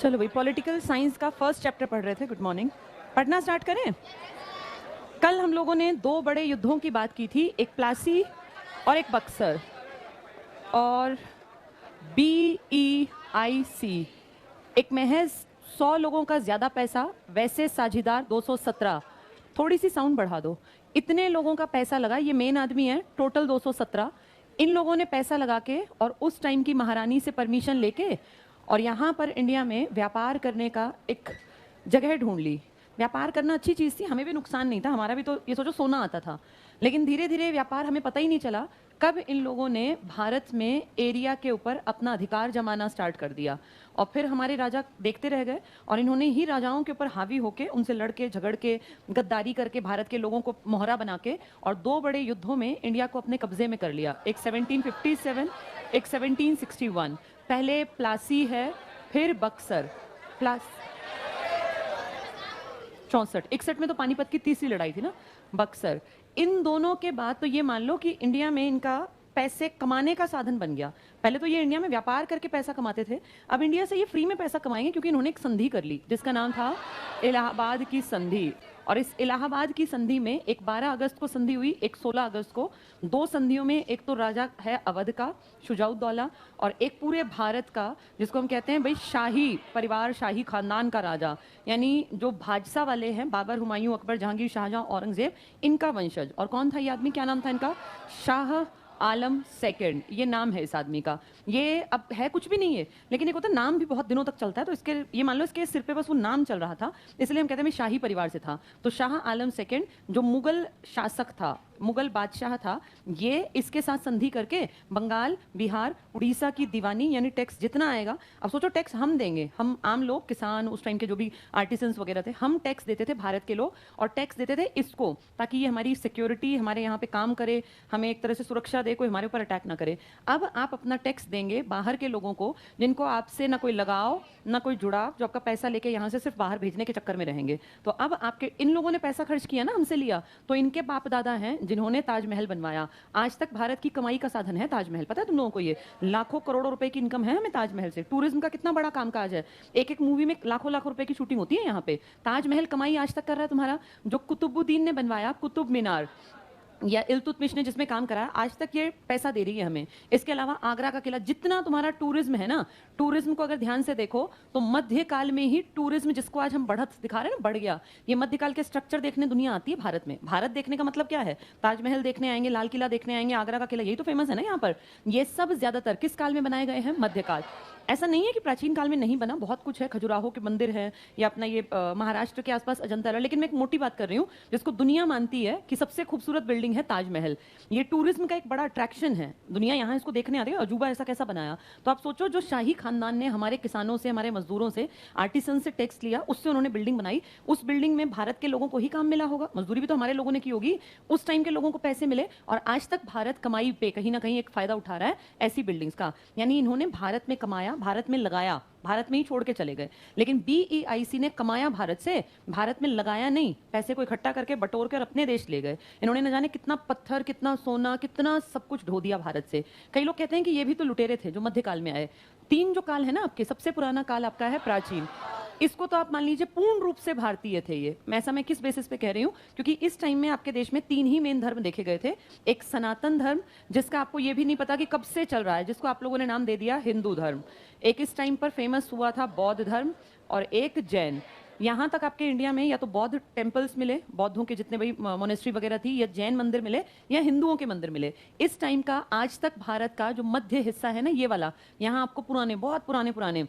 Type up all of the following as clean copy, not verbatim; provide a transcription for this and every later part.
चलो भाई, political science का फर्स्ट चैप्टर पढ़ रहे थे। Good morning. पढ़ना स्टार्ट करें। कल हम लोगों ने दो बड़े युद्धों की बात की थी, एक प्लासी और एक बक्सर। और BEIC, एक महज 100 लोगों का ज्यादा पैसा, वैसे साझीदार 217। थोड़ी सी साउंड बढ़ा दो। इतने लोगों का पैसा लगा, ये मेन आदमी है, टोटल 217। इन लोगों ने पैसा लगा के और उस टाइम की महारानी से परमिशन लेके और यहाँ पर इंडिया में व्यापार करने का एक जगह ढूंढ ली। व्यापार करना अच्छी चीज़ थी, हमें भी नुकसान नहीं था, हमारा भी तो ये सोचो सोना आता था। लेकिन धीरे धीरे व्यापार, हमें पता ही नहीं चला कब इन लोगों ने भारत में एरिया के ऊपर अपना अधिकार जमाना स्टार्ट कर दिया। और फिर हमारे राजा देखते रह गए और इन्होंने ही राजाओं के ऊपर हावी होके, उनसे लड़के झगड़ के, गद्दारी करके, भारत के लोगों को मोहरा बना के और दो बड़े युद्धों में इंडिया को अपने कब्जे में कर लिया। एक 1757, एक 1761। पहले प्लासी है, फिर बक्सर। प्लास 64, 61 में तो पानीपत की तीसरी लड़ाई थी ना। बक्सर। इन दोनों के बाद तो ये मान लो कि इंडिया में इनका पैसे कमाने का साधन बन गया। पहले तो ये इंडिया में व्यापार करके पैसा कमाते थे, अब इंडिया से ये फ्री में पैसा कमाएंगे क्योंकि इन्होंने एक संधि कर ली जिसका नाम था इलाहाबाद की संधि। और इस इलाहाबाद की संधि में एक 12 अगस्त को संधि हुई, एक 16 अगस्त को। दो संधियों में एक तो राजा है अवध का शुजाउद्दौला, और एक पूरे भारत का जिसको हम कहते हैं भाई शाही परिवार, शाही खानदान का राजा, यानी जो भाजसा वाले हैं, बाबर, हुमायूं, अकबर, जहांगीर, शाहजहां, औरंगजेब, इनका वंशज। और कौन था ये आदमी, क्या नाम था इनका? शाह आलम सेकंड, ये नाम है इस आदमी का। ये अब है कुछ भी नहीं है, लेकिन एक होता है नाम भी बहुत दिनों तक चलता है, तो इसके ये मान लो इसके सिर पे बस वो नाम चल रहा था, इसलिए हम कहते हैं शाही परिवार से था। तो शाह आलम सेकंड जो मुगल शासक था, मुगल बादशाह था, ये इसके साथ संधि करके बंगाल, बिहार, उड़ीसा की दीवानी यानी टैक्स जितना आएगा, अब सोचो टैक्स हम देंगे, हम आम लोग, किसान, उस टाइम के जो भी आर्टिसंस वगैरह थे, हम टैक्स देते थे भारत के लोग, और टैक्स देते थे इसको ताकि ये हमारी सिक्योरिटी, हमारे यहाँ पे काम करे, हमें एक तरह से सुरक्षा दे, कोई हमारे ऊपर अटैक ना करे। अब आप अपना टैक्स देंगे बाहर के लोगों को, जिनको आपसे ना कोई लगाव, ना कोई जुड़ाव, जो आपका पैसा लेके यहाँ से सिर्फ बाहर भेजने के चक्कर में रहेंगे। तो अब आपके इन लोगों ने पैसा खर्च किया ना, हमसे लिया, तो इनके बाप दादा हैं जिन्होंने ताजमहल बनवाया। आज तक भारत की कमाई का साधन है ताजमहल, पता है तुम लोगों को? ये लाखों करोड़ों रुपए की इनकम है हमें ताजमहल से। टूरिज्म का कितना बड़ा कामकाज है, एक एक मूवी में लाखों लाखों रुपए की शूटिंग होती है यहाँ पे। ताजमहल कमाई आज तक कर रहा है तुम्हारा। जो कुतुबुद्दीन ने बनवाया, कुतुब मीनार, या इल्तुतमिश ने जिसमें काम करा, आज तक ये पैसा दे रही है हमें। इसके अलावा आगरा का किला, जितना तुम्हारा टूरिज्म है ना, टूरिज्म को अगर ध्यान से देखो तो मध्यकाल में ही टूरिज्म, जिसको आज हम बढ़त दिखा रहे हैं ना, बढ़ गया। ये मध्यकाल के स्ट्रक्चर देखने दुनिया आती है भारत में। भारत देखने का मतलब क्या है? ताजमहल देखने आएंगे, लाल किला देखने आएंगे, आगरा का किला, यही तो फेमस है ना यहाँ पर। ये सब ज्यादातर किस काल में बनाए गए हैं? मध्यकाल। ऐसा नहीं है कि प्राचीन काल में नहीं बना, बहुत कुछ है, खजुराहो के मंदिर है, या अपना ये महाराष्ट्र के आसपास अजंता है। लेकिन मैं एक मोटी बात कर रही हूँ जिसको दुनिया मानती है कि सबसे खूबसूरत बिल्डिंग है ताजमहल। ये टूरिज्म का एक बड़ा अट्रैक्शन है, दुनिया यहाँ इसको देखने आती है, अजूबा ऐसा कैसा बनाया। तो आप सोचो, जो शाही खानदान ने हमारे किसानों से, हमारे मजदूरों से, आर्टिसन से टैक्स लिया, उससे उन्होंने बिल्डिंग बनाई। उस बिल्डिंग में भारत के लोगों को ही काम मिला होगा, मजदूरी भी तो हमारे लोगों ने की होगी, उस टाइम के लोगों को पैसे मिले, और आज तक भारत कमाई पे कहीं ना कहीं एक फायदा उठा रहा है ऐसी बिल्डिंग्स का। यानी इन्होंने भारत में कमाया, भारत में लगाया, भारत में ही छोड़ के चले गए। लेकिन BEIC ने कमाया भारत से, भारत में लगाया नहीं, पैसे को इकट्ठा करके बटोर कर अपने देश ले गए। इन्होंने न जाने कितना पत्थर, कितना सोना, कितना सब कुछ ढो दिया भारत से। कई लोग कहते हैं कि ये भी तो लुटेरे थे जो मध्यकाल में आए। तीन जो काल है ना आपके, सबसे पुराना काल आपका है प्राचीन, इसको तो आप मान लीजिए पूर्ण रूप से भारतीय थे ये। मैं किस बेसिस पे कह रही हूँ, क्योंकि इस टाइम में आपके देश में तीन ही मेन धर्म देखे गए थे। एक सनातन धर्म, जिसका आपको ये भी नहीं पता कि कब से चल रहा है, जिसको आप लोगों ने नाम दे दिया हिंदू धर्म। एक इस टाइम पर फेमस हुआ था बौद्ध धर्म, और एक जैन। यहाँ तक आपके इंडिया में या तो बौद्ध टेम्पल्स मिले, बौद्धों के जितने भी मोनेस्ट्री वगैरह थी, या जैन मंदिर मिले, या हिंदुओं के मंदिर मिले। इस टाइम का आज तक भारत का जो मध्य हिस्सा है ना, ये वाला, यहाँ आपको पुराने, बहुत पुराने पुराने,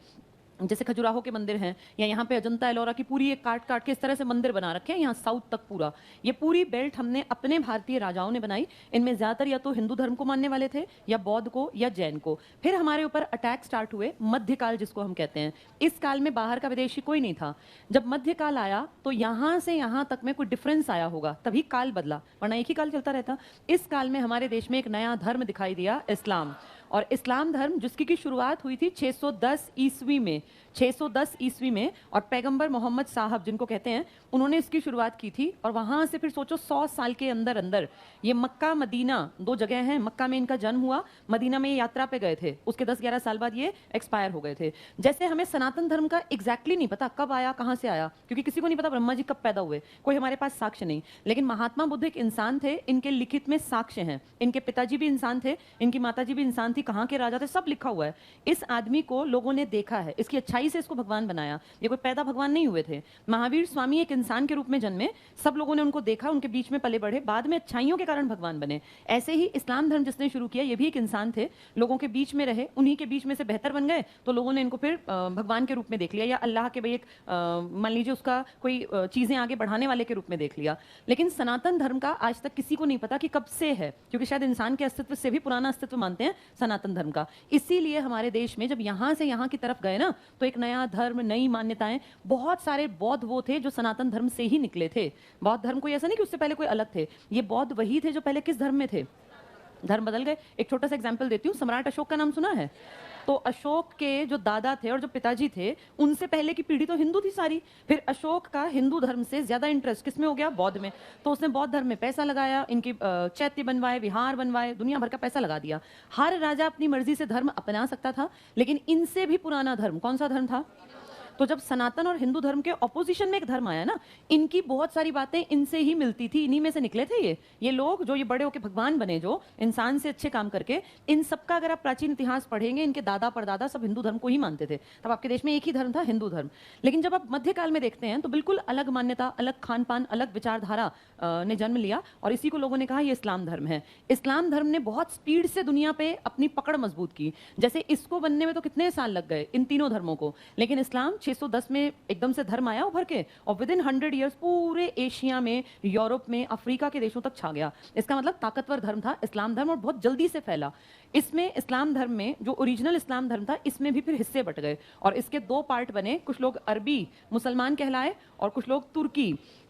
जैसे खजुराहो के मंदिर हैं, या यहाँ पे अजंता एलोरा की पूरी एक काट काट के इस तरह से मंदिर बना रखे हैं यहाँ साउथ तक पूरा। ये पूरी बेल्ट हमने अपने भारतीय राजाओं ने बनाई। इनमें ज्यादातर या तो हिंदू धर्म को मानने वाले थे, या बौद्ध को, या जैन को। फिर हमारे ऊपर अटैक स्टार्ट हुए, मध्यकाल जिसको हम कहते हैं। इस काल में बाहर का विदेशी कोई नहीं था। जब मध्यकाल आया तो यहाँ से यहाँ तक में कोई डिफरेंस आया होगा, तभी काल बदला, वरना एक ही काल चलता रहता। इस काल में हमारे देश में एक नया धर्म दिखाई दिया, इस्लाम। और इस्लाम धर्म जिसकी की शुरुआत हुई थी 610 ईस्वी में, 610 ईस्वी में, और पैगंबर मोहम्मद साहब जिनको कहते हैं, उन्होंने इसकी शुरुआत की थी। और वहां से फिर सोचो 100 साल के अंदर अंदर ये मक्का मदीना दो जगह हैं, मक्का में इनका जन्म हुआ, मदीना में ये यात्रा पे गए थे, उसके 10-11 साल बाद ये एक्सपायर हो गए थे। जैसे हमें सनातन धर्म का एग्जैक्टली नहीं पता कब आया, कहां से आया, क्योंकि किसी को नहीं पता ब्रह्मा जी कब पैदा हुए, कोई हमारे पास साक्ष्य नहीं। लेकिन महात्मा बुद्ध एक इंसान थे, इनके लिखित में साक्ष्य हैं, इनके पिताजी भी इंसान थे, इनकी माताजी भी इंसान थी, कहां के राजा थे, सब लिखा हुआ है। इस आदमी को लोगों ने देखा है, इसकी अच्छाई से इसको भगवान बनाया, ये कोई पैदा भगवान नहीं हुए थे। महावीर स्वामी एक इंसान के रूप में जन्मे, सब लोगों ने उनको देखा, उनके बीच में पले बढ़े, बाद में अच्छाइयों के कारण भगवान बने। ऐसे ही इस्लाम धर्म जिसने शुरू किया, ये भी एक इंसान थे, लोगों के बीच में रहे, उन्हीं के बीच में से बेहतर बन गए, तो लोगों ने इनको फिर भगवान के रूप में देख लिया, या अल्लाह के भाई एक मान लीजिए उसका कोई चीजें आगे बढ़ाने वाले के रूप में देख लिया। लेकिन सनातन धर्म का आज तक किसी को नहीं पता कि कब से है, क्योंकि शायद इंसान के अस्तित्व से भी पुराना अस्तित्व मानते हैं सनातन धर्म का। इसीलिए हमारे देश में जब यहाँ से यहाँ की तरफ गए ना, तो एक नया धर्म, नई मान्यताएं, बहुत सारे बौद्ध वो थे जो सनातन धर्म से ही निकले थे। बौद्ध धर्म कोई ऐसा नहीं कि उससे पहले कोई अलग थे, ये बौद्ध वही थे जो पहले किस धर्म में थे, धर्म बदल गए। एक छोटा सा एग्जाम्पल देती हूँ, सम्राट अशोक का नाम सुना है? तो अशोक के जो दादा थे और जो पिताजी थे, उनसे पहले की पीढ़ी तो हिंदू थी सारी। फिर अशोक का हिंदू धर्म से ज्यादा इंटरेस्ट किसमें हो गया? बौद्ध में। तो उसने बौद्ध धर्म में पैसा लगाया, इनकी चैत्य बनवाए, विहार बनवाए, दुनिया भर का पैसा लगा दिया। हर राजा अपनी मर्जी से धर्म अपना सकता था, लेकिन इनसे भी पुराना धर्म कौन सा धर्म था? तो जब सनातन और हिंदू धर्म के ऑपोजिशन में एक धर्म आया ना, इनकी बहुत सारी बातें इनसे ही मिलती थी, इन्हीं में से निकले थे ये लोग जो ये बड़े होके भगवान बने, जो इंसान से अच्छे काम करके। इन सबका अगर आप प्राचीन इतिहास पढ़ेंगे, इनके दादा परदादा सब हिंदू धर्म को ही मानते थे। तब आपके देश में एक ही धर्म था, हिंदू धर्म। लेकिन जब आप मध्यकाल में देखते हैं तो बिल्कुल अलग मान्यता, अलग खान पान, अलग विचारधारा ने जन्म लिया, और इसी को लोगों ने कहा ये इस्लाम धर्म है। इस्लाम धर्म ने बहुत स्पीड से दुनिया पे अपनी पकड़ मजबूत की। जैसे इसको बनने में तो कितने साल लग गए इन तीनों धर्मों को, लेकिन इस्लाम 610 में एकदम से धर्म आया उभर के, और विद इन 100 ईयर्स पूरे एशिया में, यूरोप में, अफ्रीका के देशों तक छा गया। इसका मतलब ताकतवर धर्म था इस्लाम धर्म, और बहुत जल्दी से फैला। इसमें इस्लाम धर्म में जो ओरिजिनल इस्लाम धर्म था, इसमें भी फिर हिस्से बट गए, और इसके दो पार्ट बने। कुछ लोग अरबी मुसलमान कहलाए, और कुछ लोग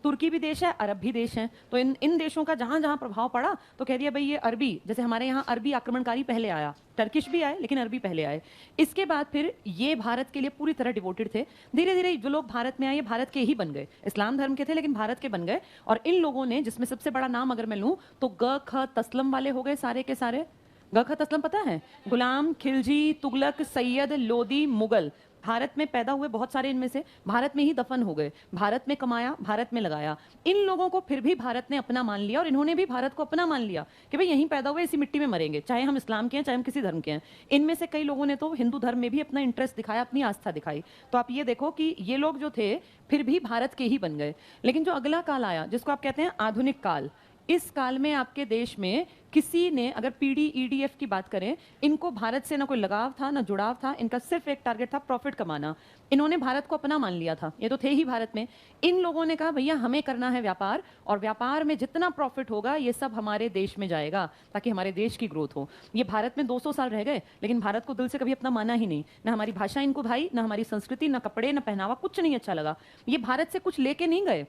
तुर्की भी देश है, अरब भी देश है। तो इन देशों का जहां जहां प्रभाव पड़ा, तो कह दिया भाई ये अरबी, जैसे हमारे यहाँ अरबी आक्रमणकारी पहले आया, टर्किश भी आए लेकिन अरबी पहले आए। इसके बाद फिर ये भारत के लिए पूरी तरह डिवोटेड थे। धीरे धीरे जो लोग भारत में आए, ये भारत के ही बन गए, इस्लाम धर्म के थे लेकिन भारत के बन गए। और इन लोगों ने, जिसमें सबसे बड़ा नाम अगर मैं लूं तो ग ख तस्लम वाले हो गए सारे के सारे। ग ख तस्लम पता है? गुलाम, खिलजी, तुगलक, सैयद, लोदी, मुगल। भारत में पैदा हुए बहुत सारे, इनमें से भारत में ही दफन हो गए, भारत में कमाया, भारत में लगाया। इन लोगों को फिर भी भारत ने अपना मान लिया, और इन्होंने भी भारत को अपना मान लिया कि भाई यहीं पैदा हुए, इसी मिट्टी में मरेंगे, चाहे हम इस्लाम के हैं, चाहे हम किसी धर्म के हैं। इनमें से कई लोगों ने तो हिंदू धर्म में भी अपना इंटरेस्ट दिखाया, अपनी आस्था दिखाई। तो आप ये देखो कि ये लोग जो थे फिर भी भारत के ही बन गए। लेकिन जो अगला काल आया, जिसको आप कहते हैं आधुनिक काल, इस काल में आपके देश में किसी ने, अगर पीडी ईडीएफ की बात करें, इनको भारत से ना कोई लगाव था ना जुड़ाव था, इनका सिर्फ एक टारगेट था प्रॉफिट कमाना। इन्होंने भारत को अपना मान लिया था, ये तो थे ही भारत में। इन लोगों ने कहा भैया हमें करना है व्यापार, और व्यापार में जितना प्रॉफिट होगा ये सब हमारे देश में जाएगा, ताकि हमारे देश की ग्रोथ हो। ये भारत में 200 साल रह गए, लेकिन भारत को दिल से कभी अपना माना ही नहीं। ना हमारी भाषा इनको भाई, ना हमारी संस्कृति, ना कपड़े, ना पहनावा, कुछ नहीं अच्छा लगा। ये भारत से कुछ लेके नहीं गए,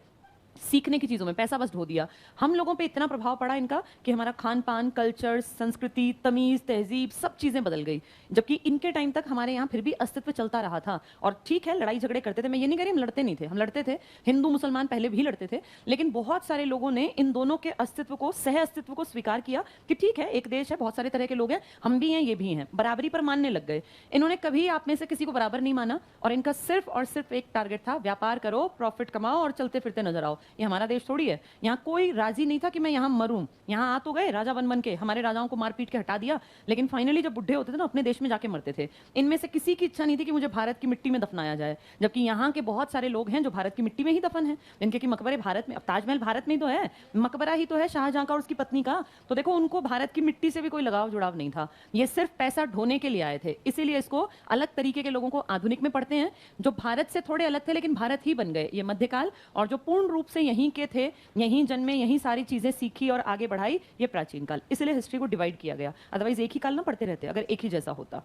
सीखने की चीजों में पैसा बस ढो दिया। हम लोगों पे इतना प्रभाव पड़ा इनका कि हमारा खान पान, कल्चर, संस्कृति, तमीज, तहजीब, सब चीजें बदल गई। जबकि इनके टाइम तक हमारे यहाँ फिर भी अस्तित्व चलता रहा था। और ठीक है, लड़ाई झगड़े करते थे, मैं ये नहीं कह रही हम लड़ते नहीं थे, हम लड़ते थे, हिंदू मुसलमान पहले भी लड़ते थे। लेकिन बहुत सारे लोगों ने इन दोनों के अस्तित्व को, सह अस्तित्व को स्वीकार किया कि ठीक है, एक देश है, बहुत सारे तरह के लोग हैं, हम भी हैं, ये भी हैं, बराबरी पर मानने लग गए। इन्होंने कभी आप में से किसी को बराबर नहीं माना, और इनका सिर्फ और सिर्फ एक टारगेट था, व्यापार करो, प्रॉफिट कमाओ और चलते फिरते नजर आओ। ये हमारा देश थोड़ी है, यहाँ कोई राजी नहीं था कि मैं यहाँ मरूं। यहाँ आ तो गए राजा बन बन के, हमारे राजाओं को मार पीट के हटा दिया, लेकिन फाइनली जब बुढ़े होते थे ना, अपने देश में जाके मरते थे। इनमें से किसी की इच्छा नहीं थी कि मुझे भारत की मिट्टी में दफनाया जाए, जबकि यहाँ के बहुत सारे लोग हैं जो भारत की मिट्टी में ही दफन हैं, जिनके की मकबरे भारत में, अब ताजमहल भारत में ही तो है, मकबरा ही तो है शाहजहां का और उसकी पत्नी का। तो देखो, उनको भारत की मिट्टी से भी कोई लगाव जुड़ाव नहीं था, ये सिर्फ पैसा ढोने के लिए आए थे। इसीलिए इसको अलग तरीके के लोगों को आधुनिक में पढ़ते हैं, जो भारत से थोड़े अलग थे लेकिन भारत ही बन गए, ये मध्यकाल। और जो पूर्ण रूप से यहीं के थे, यहीं जन्मे, यहीं सारी चीजें सीखी और आगे बढ़ाई, ये प्राचीन काल। इसलिए हिस्ट्री को डिवाइड किया गया, अदरवाइज एक ही काल ना पढ़ते रहते अगर एक ही जैसा होता।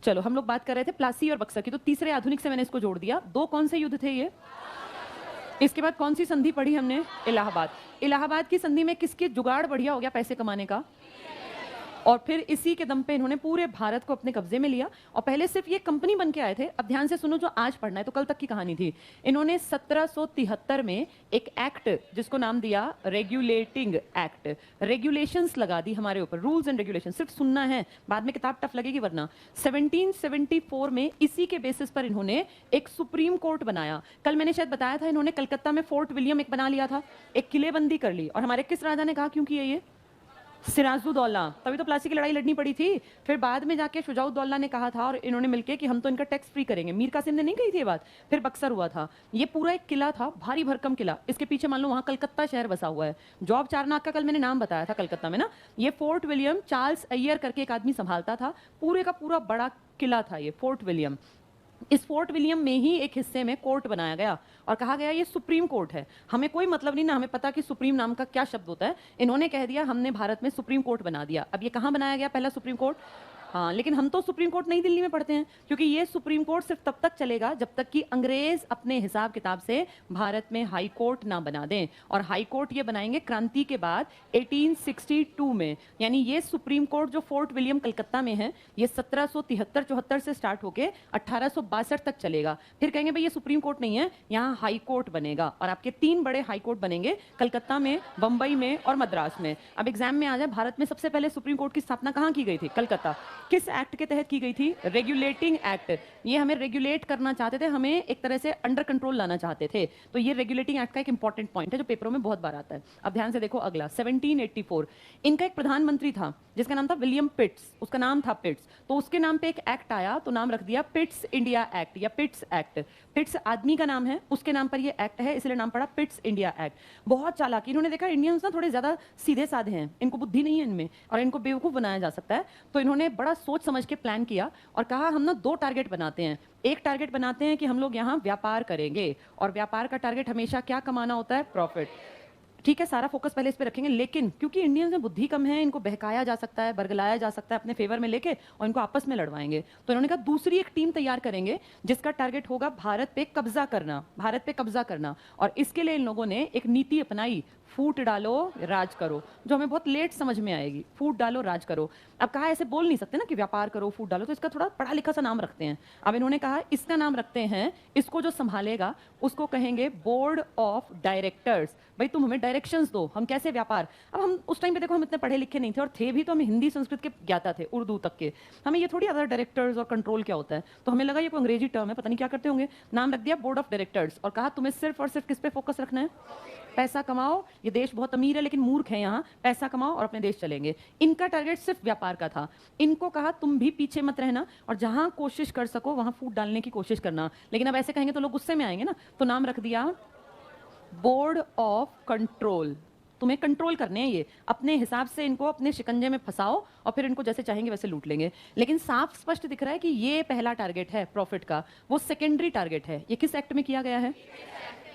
चलो, हम लोग बात कर रहे थे प्लासी और बक्सर की, तो तीसरे आधुनिक से मैंने इसको जोड़ दिया। दो कौन से युद्ध थे ये? इसके बाद कौन सी संधि पढ़ी हमने? इलाहाबाद। इलाहाबाद की संधि में किसकी जुगाड़ बढ़िया हो गया पैसे कमाने का? और फिर इसी के दम पे इन्होंने पूरे भारत को अपने कब्जे में लिया। और पहले सिर्फ ये कंपनी बन के आए थे। अब ध्यान से सुनो, जो आज पढ़ना है तो कल तक की कहानी थी। इन्होंने 1773 में एक एक्ट जिसको नाम दिया रेगुलेटिंग एक्ट, रेगुलेशंस लगा दी हमारे ऊपर, रूल्स एंड रेगुलेशन। सिर्फ सुनना है, बाद में किताब टफ लगेगी वरना। 1774 में इसी के बेसिस पर इन्होंने एक सुप्रीम कोर्ट बनाया। कल मैंने शायद बताया था, इन्होंने कलकत्ता में फोर्ट विलियम एक बना लिया था, एक किलेबंदी कर ली। और हमारे किस राजा ने कहा क्यों किया ये? सिराजुद्दौला। तभी तो प्लासी की लड़ाई लड़नी पड़ी थी। फिर बाद में जाके शुजाउद्दौला ने कहा था और इन्होंने मिलके कि हम तो इनका टैक्स फ्री करेंगे। मीर कासिम ने नहीं कही थी ये बात। फिर बक्सर हुआ था। ये पूरा एक किला था, भारी भरकम किला। इसके पीछे मान लो वहां कलकत्ता शहर बसा हुआ है। जॉब चारनाक का कल मैंने नाम बताया था कलकत्ता में ना। ये फोर्ट विलियम चार्ल्स अय्यर करके एक आदमी संभालता था। पूरे का पूरा बड़ा किला था ये फोर्ट विलियम। इस फोर्ट विलियम में ही एक हिस्से में कोर्ट बनाया गया और कहा गया ये सुप्रीम कोर्ट है। हमें कोई मतलब नहीं ना, हमें पता कि सुप्रीम नाम का क्या शब्द होता है। इन्होंने कह दिया हमने भारत में सुप्रीम कोर्ट बना दिया। अब ये कहाँ बनाया गया पहला सुप्रीम कोर्ट? हाँ, लेकिन हम तो सुप्रीम कोर्ट नई दिल्ली में पढ़ते हैं, क्योंकि ये सुप्रीम कोर्ट सिर्फ तब तक चलेगा जब तक कि अंग्रेज अपने हिसाब किताब से भारत में हाई कोर्ट ना बना दें। और हाई कोर्ट ये बनाएंगे क्रांति के बाद 1862 में। यानी ये सुप्रीम कोर्ट जो फोर्ट विलियम कलकत्ता में है, ये 1773-74 से स्टार्ट होके 1862 तक चलेगा। फिर कहेंगे भाई ये सुप्रीम कोर्ट नहीं है, यहाँ हाई कोर्ट बनेगा। और आपके 3 बड़े हाई कोर्ट बनेंगे, कलकत्ता में, बंबई में और मद्रास में। अब एग्जाम में आ जाए, भारत में सबसे पहले सुप्रीम कोर्ट की स्थापना कहाँ की गई थी? कलकत्ता। किस एक्ट के तहत की गई थी? Regulating act. ये हमें रेगुलेट करना चाहते थे, हमें एक तरह से अंडर कंट्रोल लाना चाहते थे। तो ये रेगुलेटिंग एक्ट का एक इंपॉर्टेंट पॉइंट है जो पेपरों में बहुत बार आता है। अब ध्यान से देखो अगला 1784। इनका एक प्रधानमंत्री था जिसका नाम था विलियम पिट्स। उसका नाम था पिट्स। तो उसके नाम पे एक एक्ट आया तो नाम रख दिया पिट्स इंडिया एक्ट या पिट्स एक्ट। पिट्स आदमी का नाम है, उसके नाम पर ये एक्ट है, इसलिए नाम पड़ा पिट्स इंडिया एक्ट। बहुत चालाकी। इन्होंने देखा इंडियंस ना थोड़े ज्यादा सीधे साधे हैं, इनको बुद्धि नहीं है इनमें और इनको बेवकूफ बनाया जा सकता है। तो इन्होंने बड़ा सोच समझ के प्लान किया और कहा हम ना 2 टारगेट बनाते हैं। एक टारगेट बनाते हैं कि हम लोग यहाँ व्यापार करेंगे और व्यापार का टारगेट हमेशा क्या कमाना होता है? प्रॉफिट। ठीक है, सारा फोकस पहले इस पे रखेंगे। लेकिन क्योंकि इंडियंस में बुद्धि कम है, इनको बहकाया जा सकता है, बरगलाया जा सकता है अपने फेवर में लेके और इनको आपस में लड़वाएंगे। तो इन्होंने कहा दूसरी एक टीम तैयार करेंगे जिसका टारगेट होगा भारत पे कब्जा करना, भारत पे कब्जा करना। और इसके लिए इन लोगों ने एक नीति अपनाई, फूट डालो राज करो, जो हमें बहुत लेट समझ में आएगी। फूट डालो राज करो। अब कहा ऐसे बोल नहीं सकते ना कि व्यापार करो फूट डालो, तो इसका थोड़ा पढ़ा लिखा सा नाम रखते हैं। अब इन्होंने कहा इसका नाम रखते हैं, इसको जो संभालेगा उसको कहेंगे बोर्ड ऑफ डायरेक्टर्स। भाई तुम हमें डायरेक्शंस दो, हम कैसे व्यापार। अब हम उस टाइम पे देखो हम इतने पढ़े लिखे नहीं थे और थे भी तो हम हिंदी संस्कृत के ज्ञाता थे, उर्दू तक के। हमें ये थोड़ी अदर डायरेक्टर्स और कंट्रोल क्या होता है, तो हमें लगा ये कोई अंग्रेजी टर्म है, पता नहीं क्या करते होंगे। नाम रख दिया बोर्ड ऑफ डायरेक्टर्स और कहा तुम्हें सिर्फ और सिर्फ किस पे फोकस रखना है? पैसा कमाओ। ये देश बहुत अमीर है लेकिन मूर्ख है, यहाँ पैसा कमाओ और अपने देश चलेंगे। इनका टारगेट सिर्फ व्यापार का था। इनको कहा तुम भी पीछे मत रहना और जहां कोशिश कर सको वहां फूट डालने की कोशिश करना। लेकिन अब ऐसे कहेंगे तो लोग गुस्से में आएंगे ना, तो नाम रख दिया बोर्ड ऑफ कंट्रोल। तुम्हें कंट्रोल करने हैं ये, अपने हिसाब से इनको अपने शिकंजे में फंसाओ और फिर इनको जैसे चाहेंगे वैसे लूट लेंगे। लेकिन साफ स्पष्ट दिख रहा है कि ये पहला टारगेट है प्रॉफिट का, वो सेकेंडरी टारगेट है। ये किस एक्ट में किया गया है?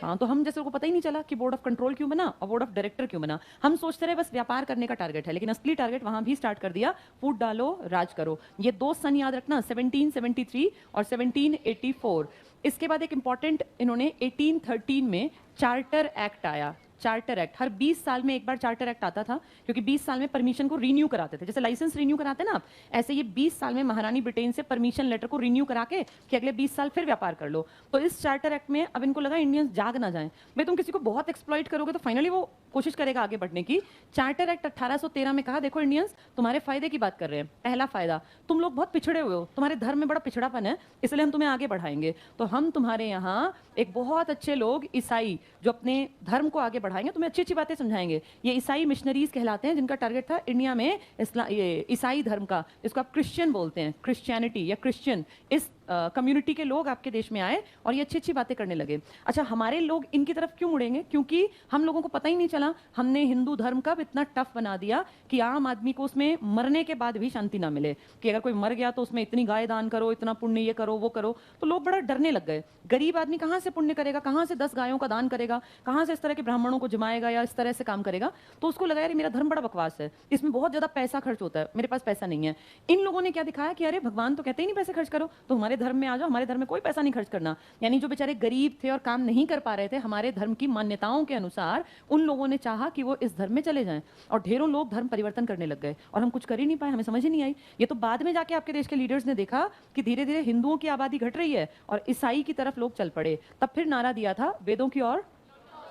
हाँ, तो हम जैसे को पता ही नहीं चला कि बोर्ड ऑफ कंट्रोल क्यों बना और बोर्ड ऑफ डायरेक्टर क्यों बना। हम सोचते रहे बस व्यापार करने का टारगेट है, लेकिन असली टारगेट वहां भी स्टार्ट कर दिया, फूट डालो राज करो। ये 2 सन याद रखना, 1773 और 1784। इसके बाद एक इंपॉर्टेंट, इन्होंने 1813 में चार्टर एक्ट आया। चार्टर एक्ट हर 20 साल में एक बार चार्टर एक्ट आता था, क्योंकि 20 साल में परमिशन को रीन्यू कराते थे। जैसे लाइसेंस रीन्यू कराते ना आप, ऐसे ये 20 साल में महारानी ब्रिटेन से परमिशन लेटर को रीन्यू करा के कि अगले 20 साल फिर व्यापार कर लो। तो इस चार्टर एक्ट में अब इनको लगा इंडियंस जाग ना जाएं। भाई तुम किसी को बहुत एक्सप्लॉइट करोगे तो फाइनली वो कोशिश करेगा आगे बढ़ने की। चार्टर एक्ट 1813 में कहा देखो इंडियंस तुम्हारे फायदे की बात कर रहे हैं। पहला फायदा, तुम लोग बहुत पिछड़े हुए हो, तुम्हारे धर्म में बड़ा पिछड़ापन है, इसलिए हम तुम्हें आगे बढ़ाएंगे। तो हम तुम्हारे यहाँ एक बहुत अच्छे लोग ईसाई जो अपने धर्म को आगे बढ़ाएंगे, तुम्हें अच्छी अच्छी बातें समझाएंगे। ये ईसाई मिशनरीज कहलाते हैं, जिनका टारगेट था इंडिया में ये ईसाई धर्म का, इसको आप क्रिश्चियन बोलते हैं, क्रिश्चियनिटी या क्रिश्चियन। इस कम्युनिटी के लोग आपके देश में आए और ये अच्छी अच्छी बातें करने लगे। अच्छा, हमारे लोग इनकी तरफ क्यों मुड़ेंगे? क्योंकि हम लोगों को पता ही नहीं चला, हमने हिंदू धर्म का इतना टफ बना दिया कि आम आदमी को उसमें मरने के बाद भी शांति ना मिले, कि अगर कोई मर गया तो उसमें इतनी गाय दान करो, इतना पुण्य ये करो वो करो। तो लोग बड़ा डरने लग गए। गरीब आदमी कहाँ से पुण्य करेगा, कहाँ से 10 गायों का दान करेगा, कहाँ से इस तरह के ब्राह्मणों को जमाएगा या इस तरह से काम करेगा। तो उसको लगा यार मेरा धर्म बड़ा बकवास है, इसमें बहुत ज्यादा पैसा खर्च होता है, मेरे पास पैसा नहीं है। इन लोगों ने क्या दिखाया कि अरे भगवान तो कहते ही नहीं पैसे खर्च करो, तो हमारे धर्म में आ जाओ, हमारे धर्म में कोई पैसा नहीं खर्च करना। यानी जो बेचारे गरीब थे और काम नहीं कर पा रहे थे, हमारे धर्म की मान्यताओं के अनुसार उन लोगों ने चाहा कि वो इस धर्म में चले जाएं, और ढेरों लोग धर्म परिवर्तन करने लग गए, और हम कुछ कर ही नहीं पाए, हमें समझ ही नहीं आई। ये तो बाद में जाके आपके देश के लीडर्स ने देखा कि धीरे धीरे हिंदुओं की आबादी घट रही है और ईसाई की तरफ लोग चल पड़े, तब फिर नारा दिया था वेदों की ओर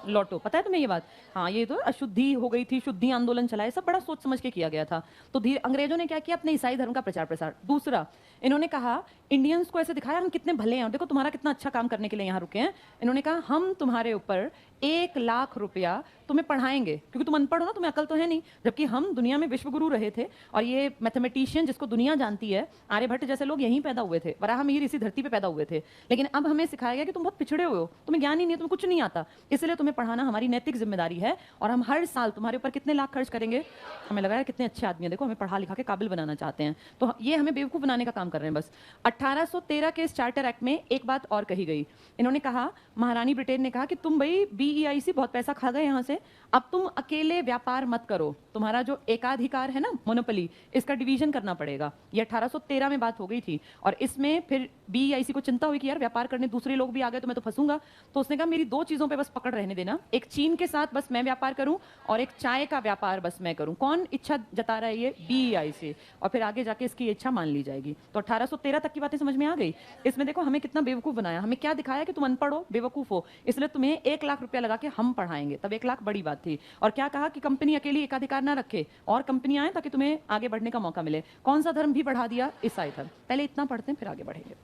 लौटो। पता है तुम्हें ये बात? हाँ, ये तो अशुद्धि हो गई थी, शुद्धि आंदोलन चलाए, सब बड़ा सोच समझ के किया गया था। तो धीरे अंग्रेजों ने क्या किया, अपने ईसाई धर्म का प्रचार प्रसार। दूसरा, इन्होंने कहा इंडियंस को ऐसे दिखाया हम कितने भले हैं, देखो तुम्हारा कितना अच्छा काम करने के लिए यहाँ रुके हैं। इन्होंने कहा हम तुम्हारे ऊपर 1 लाख रुपया तुम्हें पढ़ाएंगे, क्योंकि तुम अनपढ़ हो ना, तुम्हें अकल तो है नहीं। जबकि हम दुनिया में विश्वगुरु रहे थे, और ये मैथमेटिशियन जिसको दुनिया जानती है, आर्यभट्ट जैसे लोग यहीं पैदा हुए थे, वराहमिहिर इसी धरती पे पैदा हुए थे। लेकिन अब हमें सिखाया गया कि तुम बहुत पिछड़े हुए हो, तुम्हें ज्ञान ही नहीं है, तुम्हें कुछ नहीं आता, इसलिए तुम्हें पढ़ाना हमारी नैतिक जिम्मेदारी है, और हम हर साल तुम्हारे ऊपर कितने लाख खर्च करेंगे। हमें लगा यार कितने अच्छे आदमी है, देखो हमें पढ़ा लिखा के काबिल बनाना चाहते हैं, तो ये हमें बेवकूफ़ बनाने का काम कर रहे हैं बस। 1813 के इस चार्टर एक्ट में एक बात और कही गई। इन्होंने कहा, महारानी ब्रिटेन ने कहा कि तुम भाई BEIC बहुत पैसा खा गए यहाँ से, अब तुम अकेले व्यापार मत करो, तुम्हारा जो एकाधिकार है ना, मोनोपोली, इसका डिवीजन करना पड़ेगा। ये 1813 में बात हो गई थी, और इसमें फिर BEIC को चिंता हुई कि यार व्यापार करने दूसरे लोग भी आ गए तो मैं तो फंसूंगा। तो उसने कहा मेरी 2 चीजों पे बस पकड़ रहने देना, एक चीन के साथ बस मैं व्यापार करूं, और एक चाय का व्यापार बस मैं करूं। कौन इच्छा जता रहा है? ये BEIC, और फिर आगे जाके इसकी इच्छा मान ली जाएगी। तो 1813 तक की बातें समझ में आ गई। इसमें देखो हमें कितना बेवकूफ बनाया, हमें क्या दिखाया कि तुम अनपढ़ हो, बेवकूफ हो, इसलिए तुम्हें 1 लाख रुपया लगा के हम पढ़ाएंगे। तब 1 लाख बड़ी बात थी। और क्या कहा कि कंपनी अकेली एकाधिकार ना रखे, और कंपनियां आए ताकि तुम्हें आगे बढ़ने का मौका मिले। कौन सा धर्म भी बढ़ा दिया? ईसाई धर्म। पहले इतना पढ़ते हैं फिर आगे बढ़ेंगे।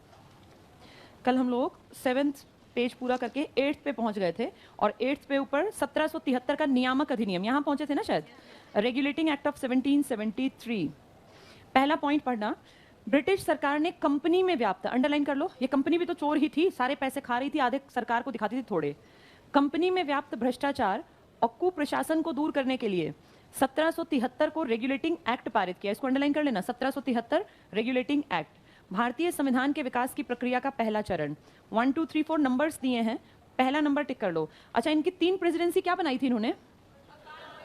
कल हम लोग 7th पेज पूरा करके 8th पे पहुंच गए थे, और 8th पे ऊपर 1773 का नियामक अधिनियम, यहां पहुंचे थे ना शायद, रेगुलेटिंग एक्ट ऑफ 1773। पहला पॉइंट पढ़ना, ब्रिटिश सरकार ने कंपनी में व्याप्त, अंडरलाइन कर लो, ये कंपनी भी तो चोर ही थी, सारे पैसे खा रही थी, आधे सरकार को दिखाती थी थोड़े। कंपनी में व्याप्त भ्रष्टाचार और कुप्रशासन को दूर करने के लिए 1773 को रेगुलेटिंग एक्ट पारित किया। इसको अंडरलाइन कर लेना, 1773 रेगुलेटिंग एक्ट। भारतीय संविधान के विकास की प्रक्रिया का पहला चरण। 1 2 3 4 नंबर्स दिए हैं, पहला नंबर टिक कर लो। अच्छा, इनकी 3 प्रेसिडेंसी क्या बनाई थी इन्होंने?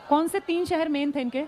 कौन से 3 शहर मेन थे इनके?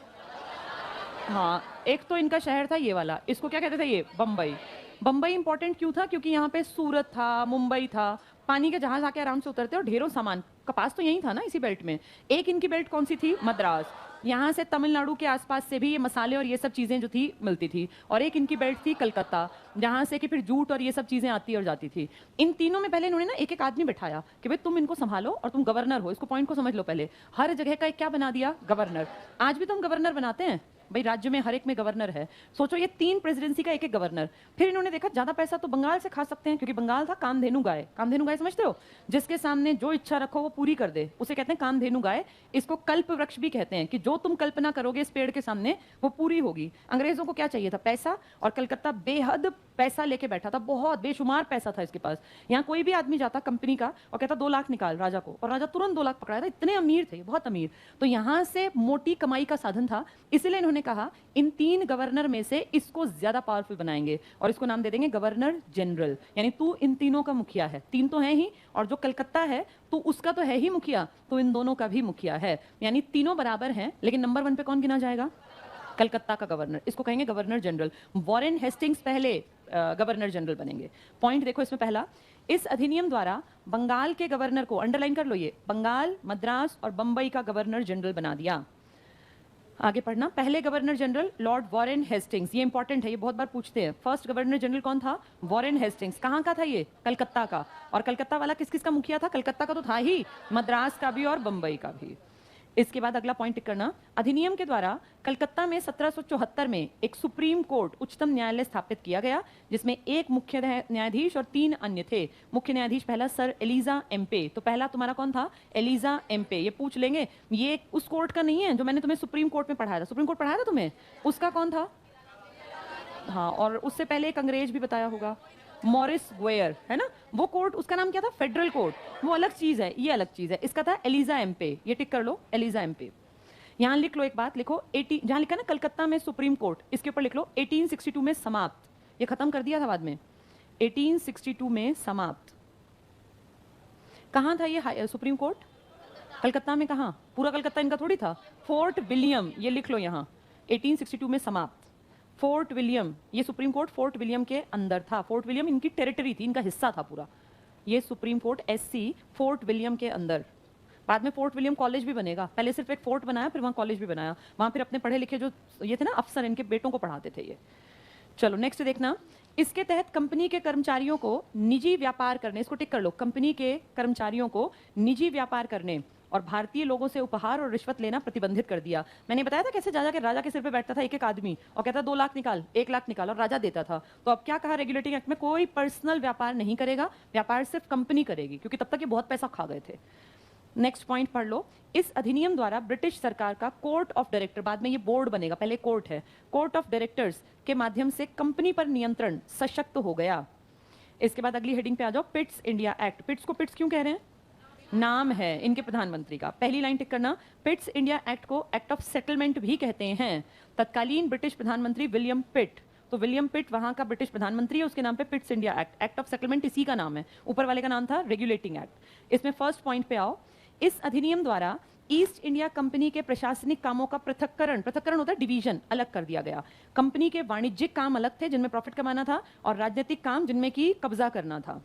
हाँ, एक तो इनका शहर था ये वाला, इसको क्या कहते थे? ये बम्बई। बम्बई इंपॉर्टेंट क्यों था? क्योंकि यहाँ पे सूरत था, मुंबई था, पानी के जहाज आके आराम से उतरते और ढेरों सामान, कपास तो यही था ना इसी बेल्ट में। एक इनकी बेल्ट कौन सी थी? मद्रास। यहाँ से तमिलनाडु के आसपास से भी ये मसाले और ये सब चीज़ें जो थी मिलती थी। और एक इनकी बेल्ट थी कलकत्ता, जहाँ से कि फिर जूट और ये सब चीज़ें आती और जाती थी। इन तीनों में पहले इन्होंने ना एक एक आदमी बैठाया कि भाई तुम इनको संभालो और तुम गवर्नर हो। इसको पॉइंट को समझ लो पहले, हर जगह का एक क्या बना दिया? गवर्नर। आज भी तो हम गवर्नर बनाते हैं भाई, राज्य में हर एक में गवर्नर है। सोचो ये 3 प्रेसिडेंसी का एक एक गवर्नर। फिर इन्होंने देखा ज्यादा पैसा तो बंगाल से खा सकते हैं, क्योंकि बंगाल था कामधेनु गाय। कामधेनु गाय समझते हो? जिसके सामने जो इच्छा रखो वो पूरी कर दे, उसे कहते हैं कामधेनु गाय। इसको कल्प वृक्ष भी कहते हैं, कि जो तुम कल्पना करोगे इस पेड़ के सामने वो पूरी होगी। अंग्रेजों को क्या चाहिए था? पैसा। और कलकत्ता बेहद पैसा लेके बैठा था, बहुत बेशुमार पैसा था इसके पास। यहाँ कोई भी आदमी जाता कंपनी का और कहता 2 लाख निकाल राजा को, और राजा तुरंत 2 लाख पकड़ाया था, इतने अमीर थे, बहुत अमीर। तो यहाँ से मोटी कमाई का साधन था, इसलिए इन्होंने कहा इन 3 गवर्नर में से इसको ज्यादा पावरफुल बनाएंगे, और इसको नाम दे देंगे गवर्नर जनरल। यानी तू इन तीनों का मुखिया है, 3 तो है ही, और जो कलकत्ता है तो उसका तो है ही मुखिया, तो इन दोनों का भी मुखिया है। यानी तीनों बराबर हैं, लेकिन नंबर 1 पे कौन गिना जाएगा? कलकत्ता का गवर्नर, इसको कहेंगे गवर्नर जनरल। वॉरेन हेस्टिंग्स पहले गवर्नर जनरल बनेंगे। पॉइंट देखो इसमें पहला, इस अधिनियम द्वारा बंगाल के गवर्नर को, अंडरलाइन कर लो, ये बंगाल, मद्रास और बंबई का गवर्नर जनरल बना दिया। आगे पढ़ना, पहले governor general Lord Warren Hastings, ये इंपॉर्टेंट है, ये बहुत बार पूछते हैं। फर्स्ट गवर्नर जनरल कौन था? Warren Hastings. कहाँ का था ये? कलकत्ता का। और कलकत्ता वाला किस किस का मुखिया था? कलकत्ता का तो था ही, मद्रास का भी और बंबई का भी। इसके बाद अगला पॉइंट टिक करना, अधिनियम के द्वारा कलकत्ता में 1774 में एक सुप्रीम कोर्ट, उच्चतम न्यायालय स्थापित किया गया, जिसमें एक मुख्य न्यायाधीश और 3 अन्य थे। मुख्य न्यायाधीश पहला सर एलिजा एम्पे। तो पहला तुम्हारा कौन था? एलिजा एम्पे। ये पूछ लेंगे, ये उस कोर्ट का नहीं है जो मैंने तुम्हें सुप्रीम कोर्ट में पढ़ाया था। सुप्रीम कोर्ट पढ़ाया था तुम्हें, उसका कौन था? हाँ, और उससे पहले एक अंग्रेज भी बताया होगा, मॉरिस ग्वेयर, है ना? वो कोर्ट, उसका नाम क्या था? Federal court. वो अलग चीज है, ये अलग चीज है। इसका था एलिजा एम्पे, ये टिक कर लो, एलिजा एम्पे। यहाँ लिख लो एक बात, लिखो 80, जहाँ लिखा ना कलकत्ता में सुप्रीम कोर्ट, इसके ऊपर लिख लो 1862 में समाप्त। ये खत्म कर दिया था बाद में, 1862 में समाप्त। कहाँ था ये सुप्रीम कोर्ट? कलकत्ता में। कहाँ? पूरा कलकत्ता इनका थोड़ी था, फोर्ट विलियम, ये लिख लो यहाँ, 1862 में समाप्त। फोर्ट विलियम, ये सुप्रीम कोर्ट फोर्ट विलियम के अंदर था। फोर्ट विलियम इनकी टेरिटरी थी, इनका हिस्सा था पूरा। ये supreme court SC fort William के अंदर। बाद में फोर्ट विलियम कॉलेज भी बनेगा, पहले सिर्फ एक फोर्ट बनाया, फिर वहाँ कॉलेज भी बनाया। वहाँ फिर अपने पढ़े लिखे जो ये थे ना अफसर, इनके बेटों को पढ़ाते थे ये। चलो नेक्स्ट देखना, इसके तहत कंपनी के कर्मचारियों को निजी व्यापार करने, इसको टिक कर लो, कंपनी के कर्मचारियों को निजी व्यापार करने और भारतीय लोगों से उपहार और रिश्वत लेना प्रतिबंधित कर दिया। मैंने बताया था कैसे जा के राजा के सिर पे बैठता था एक एक आदमी और कहता 2 लाख निकाल, 1 लाख निकाल, और राजा देता था। तो अब क्या कहा रेगुलेटिंग एक्ट में, कोई पर्सनल व्यापार नहीं करेगा, व्यापार सिर्फ कंपनी करेगी, क्योंकि तब तक ये बहुत पैसा खा गए थे। नेक्स्ट पॉइंट पढ़ लो, इस अधिनियम द्वारा ब्रिटिश सरकार का कोर्ट ऑफ डायरेक्टर, बाद में ये बोर्ड बनेगा, पहले कोर्ट है, कोर्ट ऑफ डायरेक्टर्स के माध्यम से कंपनी पर नियंत्रण सशक्त हो गया। इसके बाद अगली हेडिंग पे आ जाओ, पिट्स इंडिया एक्ट। पिट्स को पिट्स क्यों कह रहे हैं? नाम है इनके प्रधानमंत्री का। पहली लाइन टिक करना, पिट्स इंडिया एक्ट को एक्ट ऑफ सेटलमेंट भी कहते हैं। तत्कालीन ब्रिटिश प्रधानमंत्री विलियम पिट, तो विलियम पिट वहां का ब्रिटिश प्रधानमंत्री है, उसके नाम पे Pitt's India act, act of settlement इसी का नाम है, ऊपर वाले का नाम था रेगुलेटिंग एक्ट। इसमें फर्स्ट पॉइंट पे आओ, इस अधिनियम द्वारा ईस्ट इंडिया कंपनी के प्रशासनिक कामों का पृथक्करण, पृथक्करण होता है डिवीजन, अलग कर दिया गया। कंपनी के वाणिज्यिक काम अलग थे जिनमें प्रॉफिट कमाना था, और राजनीतिक काम जिनमें की कब्जा करना था।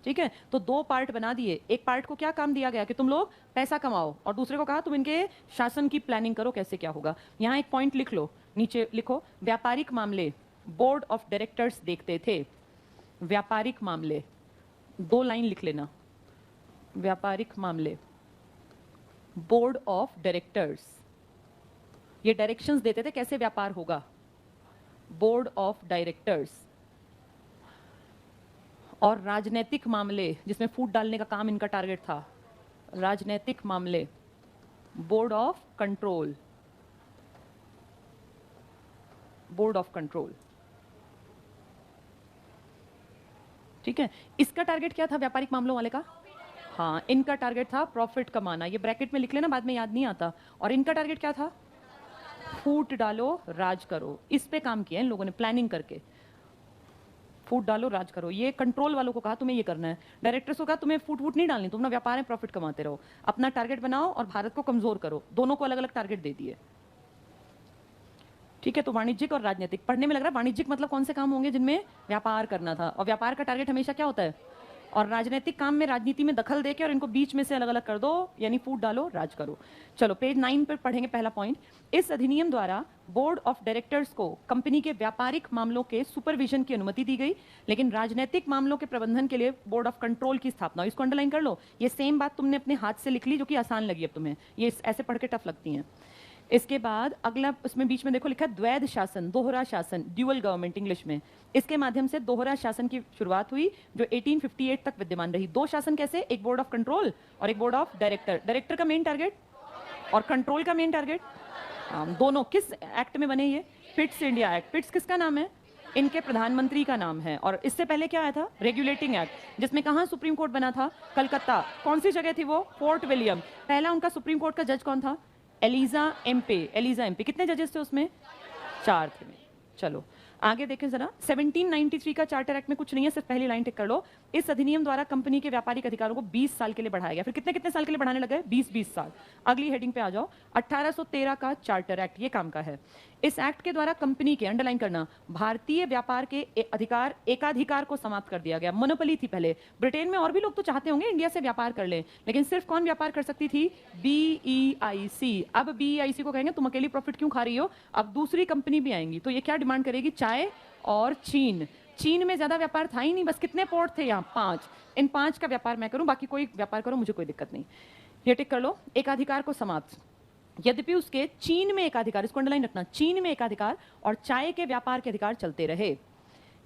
ठीक है, तो 2 पार्ट बना दिए। एक पार्ट को क्या काम दिया गया कि तुम लोग पैसा कमाओ, और दूसरे को कहा तुम इनके शासन की प्लानिंग करो, कैसे क्या होगा। यहाँ एक पॉइंट लिख लो, नीचे लिखो, व्यापारिक मामले बोर्ड ऑफ डायरेक्टर्स देखते थे। व्यापारिक मामले, 2 लाइन लिख लेना, व्यापारिक मामले बोर्ड ऑफ डायरेक्टर्स, ये डायरेक्शंस देते थे कैसे व्यापार होगा, बोर्ड ऑफ डायरेक्टर्स। और राजनीतिक मामले, जिसमें फूट डालने का काम इनका टारगेट था, राजनीतिक मामले board of control, board of control. ठीक है, इसका टारगेट क्या था व्यापारिक मामलों वाले का? हाँ, इनका टारगेट था प्रॉफिट कमाना, ये ब्रैकेट में लिख लेना, बाद में याद नहीं आता। और इनका टारगेट क्या था? फूट डालो राज करो। इस पे काम किया इन लोगों ने प्लानिंग करके, फूट डालो राज करो। ये कंट्रोल वालों को कहा तुम्हें ये करना है, डायरेक्टर्स को कहा तुम्हें फूट वूट नहीं डालनी, तुम ना व्यापार में प्रॉफिट कमाते रहो, अपना टारगेट बनाओ और भारत को कमजोर करो। दोनों को अलग अलग टारगेट दे दिए। ठीक है, तो वाणिज्यिक और राजनीतिक, पढ़ने में लग रहा है वाणिज्यिक मतलब कौन से काम होंगे जिनमें व्यापार करना था, और व्यापार का टारगेट हमेशा क्या होता है, और राजनीतिक काम में राजनीति में दखल देके और इनको बीच में से अलग अलग कर दो, यानी फूट डालो राज करो। चलो पेज 9 पर पढ़ेंगे पहला पॉइंट, इस अधिनियम द्वारा बोर्ड ऑफ डायरेक्टर्स को कंपनी के व्यापारिक मामलों के सुपरविजन की अनुमति दी गई, लेकिन राजनीतिक मामलों के प्रबंधन के लिए बोर्ड ऑफ कंट्रोल की स्थापना। इसको अंडरलाइन कर लो, ये सेम बात तुमने अपने हाथ से लिख ली जो कि आसान लगी अब तुम्हें, ये ऐसे पढ़ के टफ लगती हैं। इसके बाद अगला, उसमें बीच में देखो लिखा है द्वैध शासन, दोहरा शासन, ड्यूअल गवर्नमेंट इंग्लिश में। इसके माध्यम से दोहरा शासन की शुरुआत हुई जो 1858 तक विद्यमान रही। 2 शासन कैसे, एक बोर्ड ऑफ कंट्रोल और एक बोर्ड ऑफ डायरेक्टर। डायरेक्टर का मेन टारगेट और कंट्रोल का मेन टारगेट, दोनों किस एक्ट में बने? ये पिट्स इंडिया एक्ट। पिट्स किसका नाम है? इनके प्रधानमंत्री का नाम है। और इससे पहले क्या आया था? रेगुलेटिंग एक्ट, जिसमें कहाँ सुप्रीम कोर्ट बना था? कलकत्ता। कौन सी जगह थी वो? Fort William. पहला उनका सुप्रीम कोर्ट का जज कौन था? एलिजा एम्पे। एलिजा एम्पे। कितने जजेस थे उसमें? 4 थे। चलो आगे देखें जरा, 1793 का चार्टर एक्ट में कुछ नहीं है, सिर्फ पहली लाइन टिक कर लो, इस अधिनियम द्वारा कंपनी के व्यापारिक अधिकारों को 20 साल के लिए बढ़ाया गया। फिर कितने कितने साल के लिए बढ़ाने लगे? 20-20 साल। अगली हेडिंग पे आ जाओ, 1813 का चार्टर एक्ट, ये काम का है। इस एक्ट के द्वारा कंपनी के, अंडरलाइन करना, भारतीय व्यापार के अधिकार, एकाधिकार को समाप्त कर दिया गया। मोनोपोली थी पहले। ब्रिटेन में और भी लोग तो चाहते होंगे इंडिया से व्यापार कर ले, लेकिन सिर्फ कौन व्यापार कर सकती थी? BEIC। अब BEIC को कहेंगे तुम अकेली प्रॉफिट क्यों खा रही हो, अब दूसरी कंपनी भी आएंगी, तो ये क्या डिमांड करेगी? चाय और चीन। चीन में ज्यादा व्यापार था ही नहीं, बस कितने पोर्ट थे यहाँ? 5। इन 5 का व्यापार मैं करूं, बाकी कोई व्यापार करो, मुझे कोई दिक्कत नहीं। ये टिक कर लो, एकाधिकार को समाप्त। यद्यपि उसके चीन में एकाधिकार, इसको अंडरलाइन रखना, चीन में एकाधिकार और चाय के व्यापार के अधिकार चलते रहे।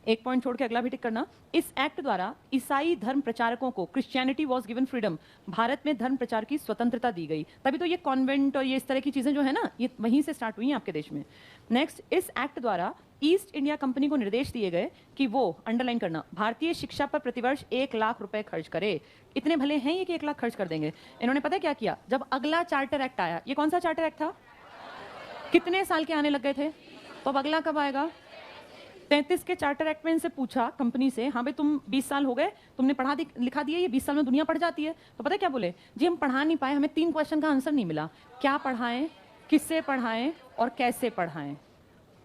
एक पॉइंट छोड़ के अगला भी टिक करना, इस एक्ट द्वारा ईसाई धर्म प्रचारकों को, Christianity was given freedom, Bharat में धर्म प्रचार की स्वतंत्रता दी गई। तभी तो ये कॉन्वेंट और ये इस तरह की चीजें जो है ना, ये वहीं से स्टार्ट हुई हैं आपके देश में। नेक्स्ट, इस एक्ट द्वारा ईस्ट इंडिया कंपनी को निर्देश दिए गए कि वो, अंडरलाइन करना, भारतीय शिक्षा पर प्रतिवर्ष 1 लाख रुपए खर्च करे। इतने भले हैं ये कि 1 लाख खर्च कर देंगे। इन्होंने पता है क्या किया? जब अगला चार्टर एक्ट आया, ये कौन सा चार्टर एक्ट था? कितने साल के आने लग गए थे, तो अब अगला कब आएगा? 33 के चार्टर एक्ट में इनसे पूछा कंपनी से, हाँ भाई तुम 20 साल हो गए, तुमने पढ़ा लिखा दिया, ये 20 साल में दुनिया पढ़ जाती है। तो पता है क्या बोले? जी हम पढ़ा नहीं पाए, हमें 3 क्वेश्चन का आंसर नहीं मिला। क्या पढ़ाएं, किससे पढ़ाएं और कैसे पढ़ाएं?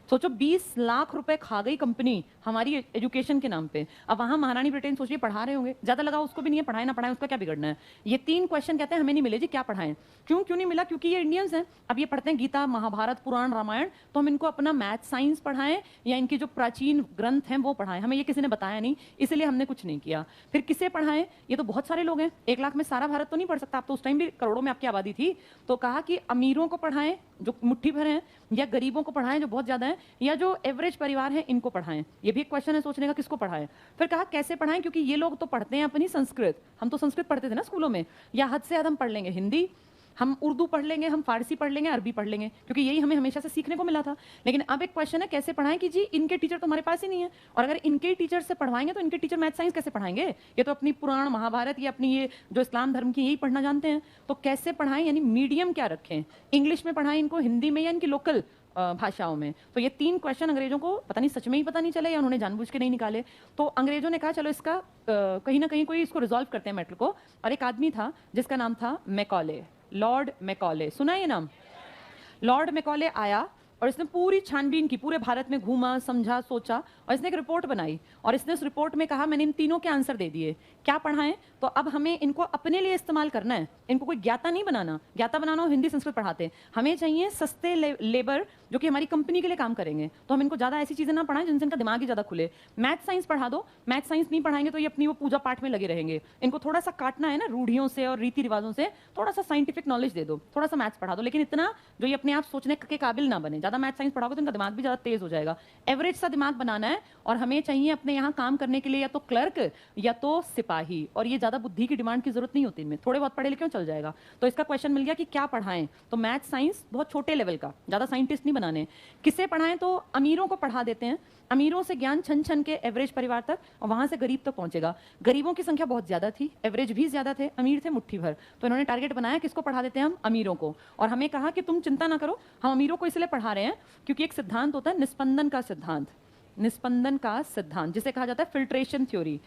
सोचो 20 लाख रुपए खा गई कंपनी हमारी एजुकेशन के नाम पे। अब वहां महारानी ब्रिटेन सोच रही पढ़ा रहे होंगे, ज्यादा लगाओ उसको भी नहीं है, पढ़ाए ना पढ़ाए उसका क्या बिगड़ना है। ये 3 क्वेश्चन कहते हैं हमें नहीं मिले जी, क्या पढ़ाएं। क्यों नहीं मिला? क्योंकि ये इंडियंस हैं। अब ये पढ़ते हैं गीता, महाभारत, पुराण, रामायण, तो हम इनको अपना मैथ साइंस पढ़ाएं या इनकी जो प्राचीन ग्रंथ हैं वो पढ़ाएं? हमें ये किसी ने बताया नहीं, इसलिए हमने कुछ नहीं किया। फिर किसे पढ़ाएं? ये तो बहुत सारे लोग हैं, 1 लाख में सारा भारत तो नहीं पढ़ सकता। आप तो उस टाइम भी करोड़ों में आपकी आबादी थी। तो कहा कि अमीरों को पढ़ाएं जो मुट्ठी भर हैं, या गरीबों को पढ़ाएं जो बहुत ज्यादा है, या जो एवरेज परिवार है इनको पढ़ाएं। ये भी एक क्वेश्चन है सोचने का, किसको पढ़ाएं। फिर कहा कैसे पढ़ाएं, क्योंकि ये लोग तो पढ़ते हैं अपनी संस्कृत, हम तो संस्कृत पढ़ते थे ना स्कूलों में, या हद से ज्यादा हम पढ़ लेंगे हिंदी, हम उर्दू पढ़ लेंगे, हम फारसी पढ़ लेंगे, अरबी पढ़ लेंगे, क्योंकि यही हमें हमेशा से सीखने को मिला था। लेकिन अब एक क्वेश्चन है कैसे पढ़ाएं कि जी इनके टीचर तो हमारे पास ही नहीं है, और अगर इनके टीचर से पढ़वाएंगे तो इनके टीचर मैथ साइंस कैसे पढ़ाएंगे? ये तो अपनी पुराण महाभारत या अपनी ये जो इस्लाम धर्म की यही पढ़ना जानते हैं। तो कैसे पढ़ाएं, यानी मीडियम क्या रखें, इंग्लिश में पढ़ाएं इनको, हिंदी में, या इनकी लोकल भाषाओं में। तो ये 3 क्वेश्चन अंग्रेजों को पता नहीं सच में ही पता नहीं चले या उन्होंने जानबूझ के नहीं निकाले। तो अंग्रेजों ने कहा चलो इसका कहीं ना कहीं कोई इसको रिजॉल्व करते हैं मैटर को। और एक आदमी था जिसका नाम था मैकॉले, लॉर्ड मैकॉले, सुना है ये नाम? लॉर्ड मैकॉले आया और इसने पूरी छानबीन की, पूरे भारत में घूमा, समझा, सोचा, और इसने एक रिपोर्ट बनाई। और इसने उस रिपोर्ट में कहा मैंने इन तीनों के आंसर दे दिए, क्या पढ़ाएं? तो अब हमें इनको अपने लिए इस्तेमाल करना है, इनको कोई ज्ञाता नहीं बनाना। ज्ञाता बनाना हो हिंदी संस्कृत पढ़ाते, हमें चाहिए सस्ते लेबर जो कि हमारी कंपनी के लिए काम करेंगे। तो हम इनको ज्यादा ऐसी चीजें ना पढ़ाएं जिनसे इनका दिमाग ही ज्यादा खुले। मैथ साइंस पढ़ा दो, मैथ साइंस नहीं पढ़ाएंगे तो ये अपनी वो पूजा पाठ में लगे रहेंगे। इनको थोड़ा सा काटना है ना रूढ़ियों से और रीति रिवाजों से, थोड़ा सा साइंटिफिक नॉलेज दे दो, थोड़ा सा मैथ्स पढ़ा दो, लेकिन इतना जो ये अपने आप सोचने के काबिल ना बने। ज्यादा मैथ साइंस पढ़ाओगे तो इनका दिमाग भी ज्यादा तेज हो जाएगा। एवरेज सा दिमाग बनाना है, और हमें चाहिए अपने यहाँ काम करने के लिए या तो क्लर्क या तो सिपाही। और ये ज्यादा बुद्धि की डिमांड की जरूरत नहीं होती इनमें, थोड़े बहुत पढ़े लिखे चल जाएगा। तो इसका क्वेश्चन मिल गया कि क्या पढ़ाएं। तो मैथ साइंस बहुत छोटे लेवल का, ज्यादा साइंटिस्ट नहीं बनाने। किसे पढ़ाएं? तो अमीरों को पढ़ा देते हैं, अमीरों से ज्ञान छन छन के एवरेज परिवार तक, और वहां से गरीब तक पहुंचेगा। गरीबों की संख्या बहुत ज्यादा थी, एवरेज भी ज्यादा थे, अमीर थे मुट्ठी भर। तो इन्होंने टारगेट बनाया किसको पढ़ा देते हैं हम? अमीरों को। और हमें कहा कि तुम चिंता ना करो, हम अमीरों को इसलिए पढ़ा रहे हैं क्योंकि एक सिद्धांत होता है निस्पंदन का सिद्धांत, निस्पंदन का सिद्धांत जिसे कहा जाता है फिल्ट्रेशन थ्योरी।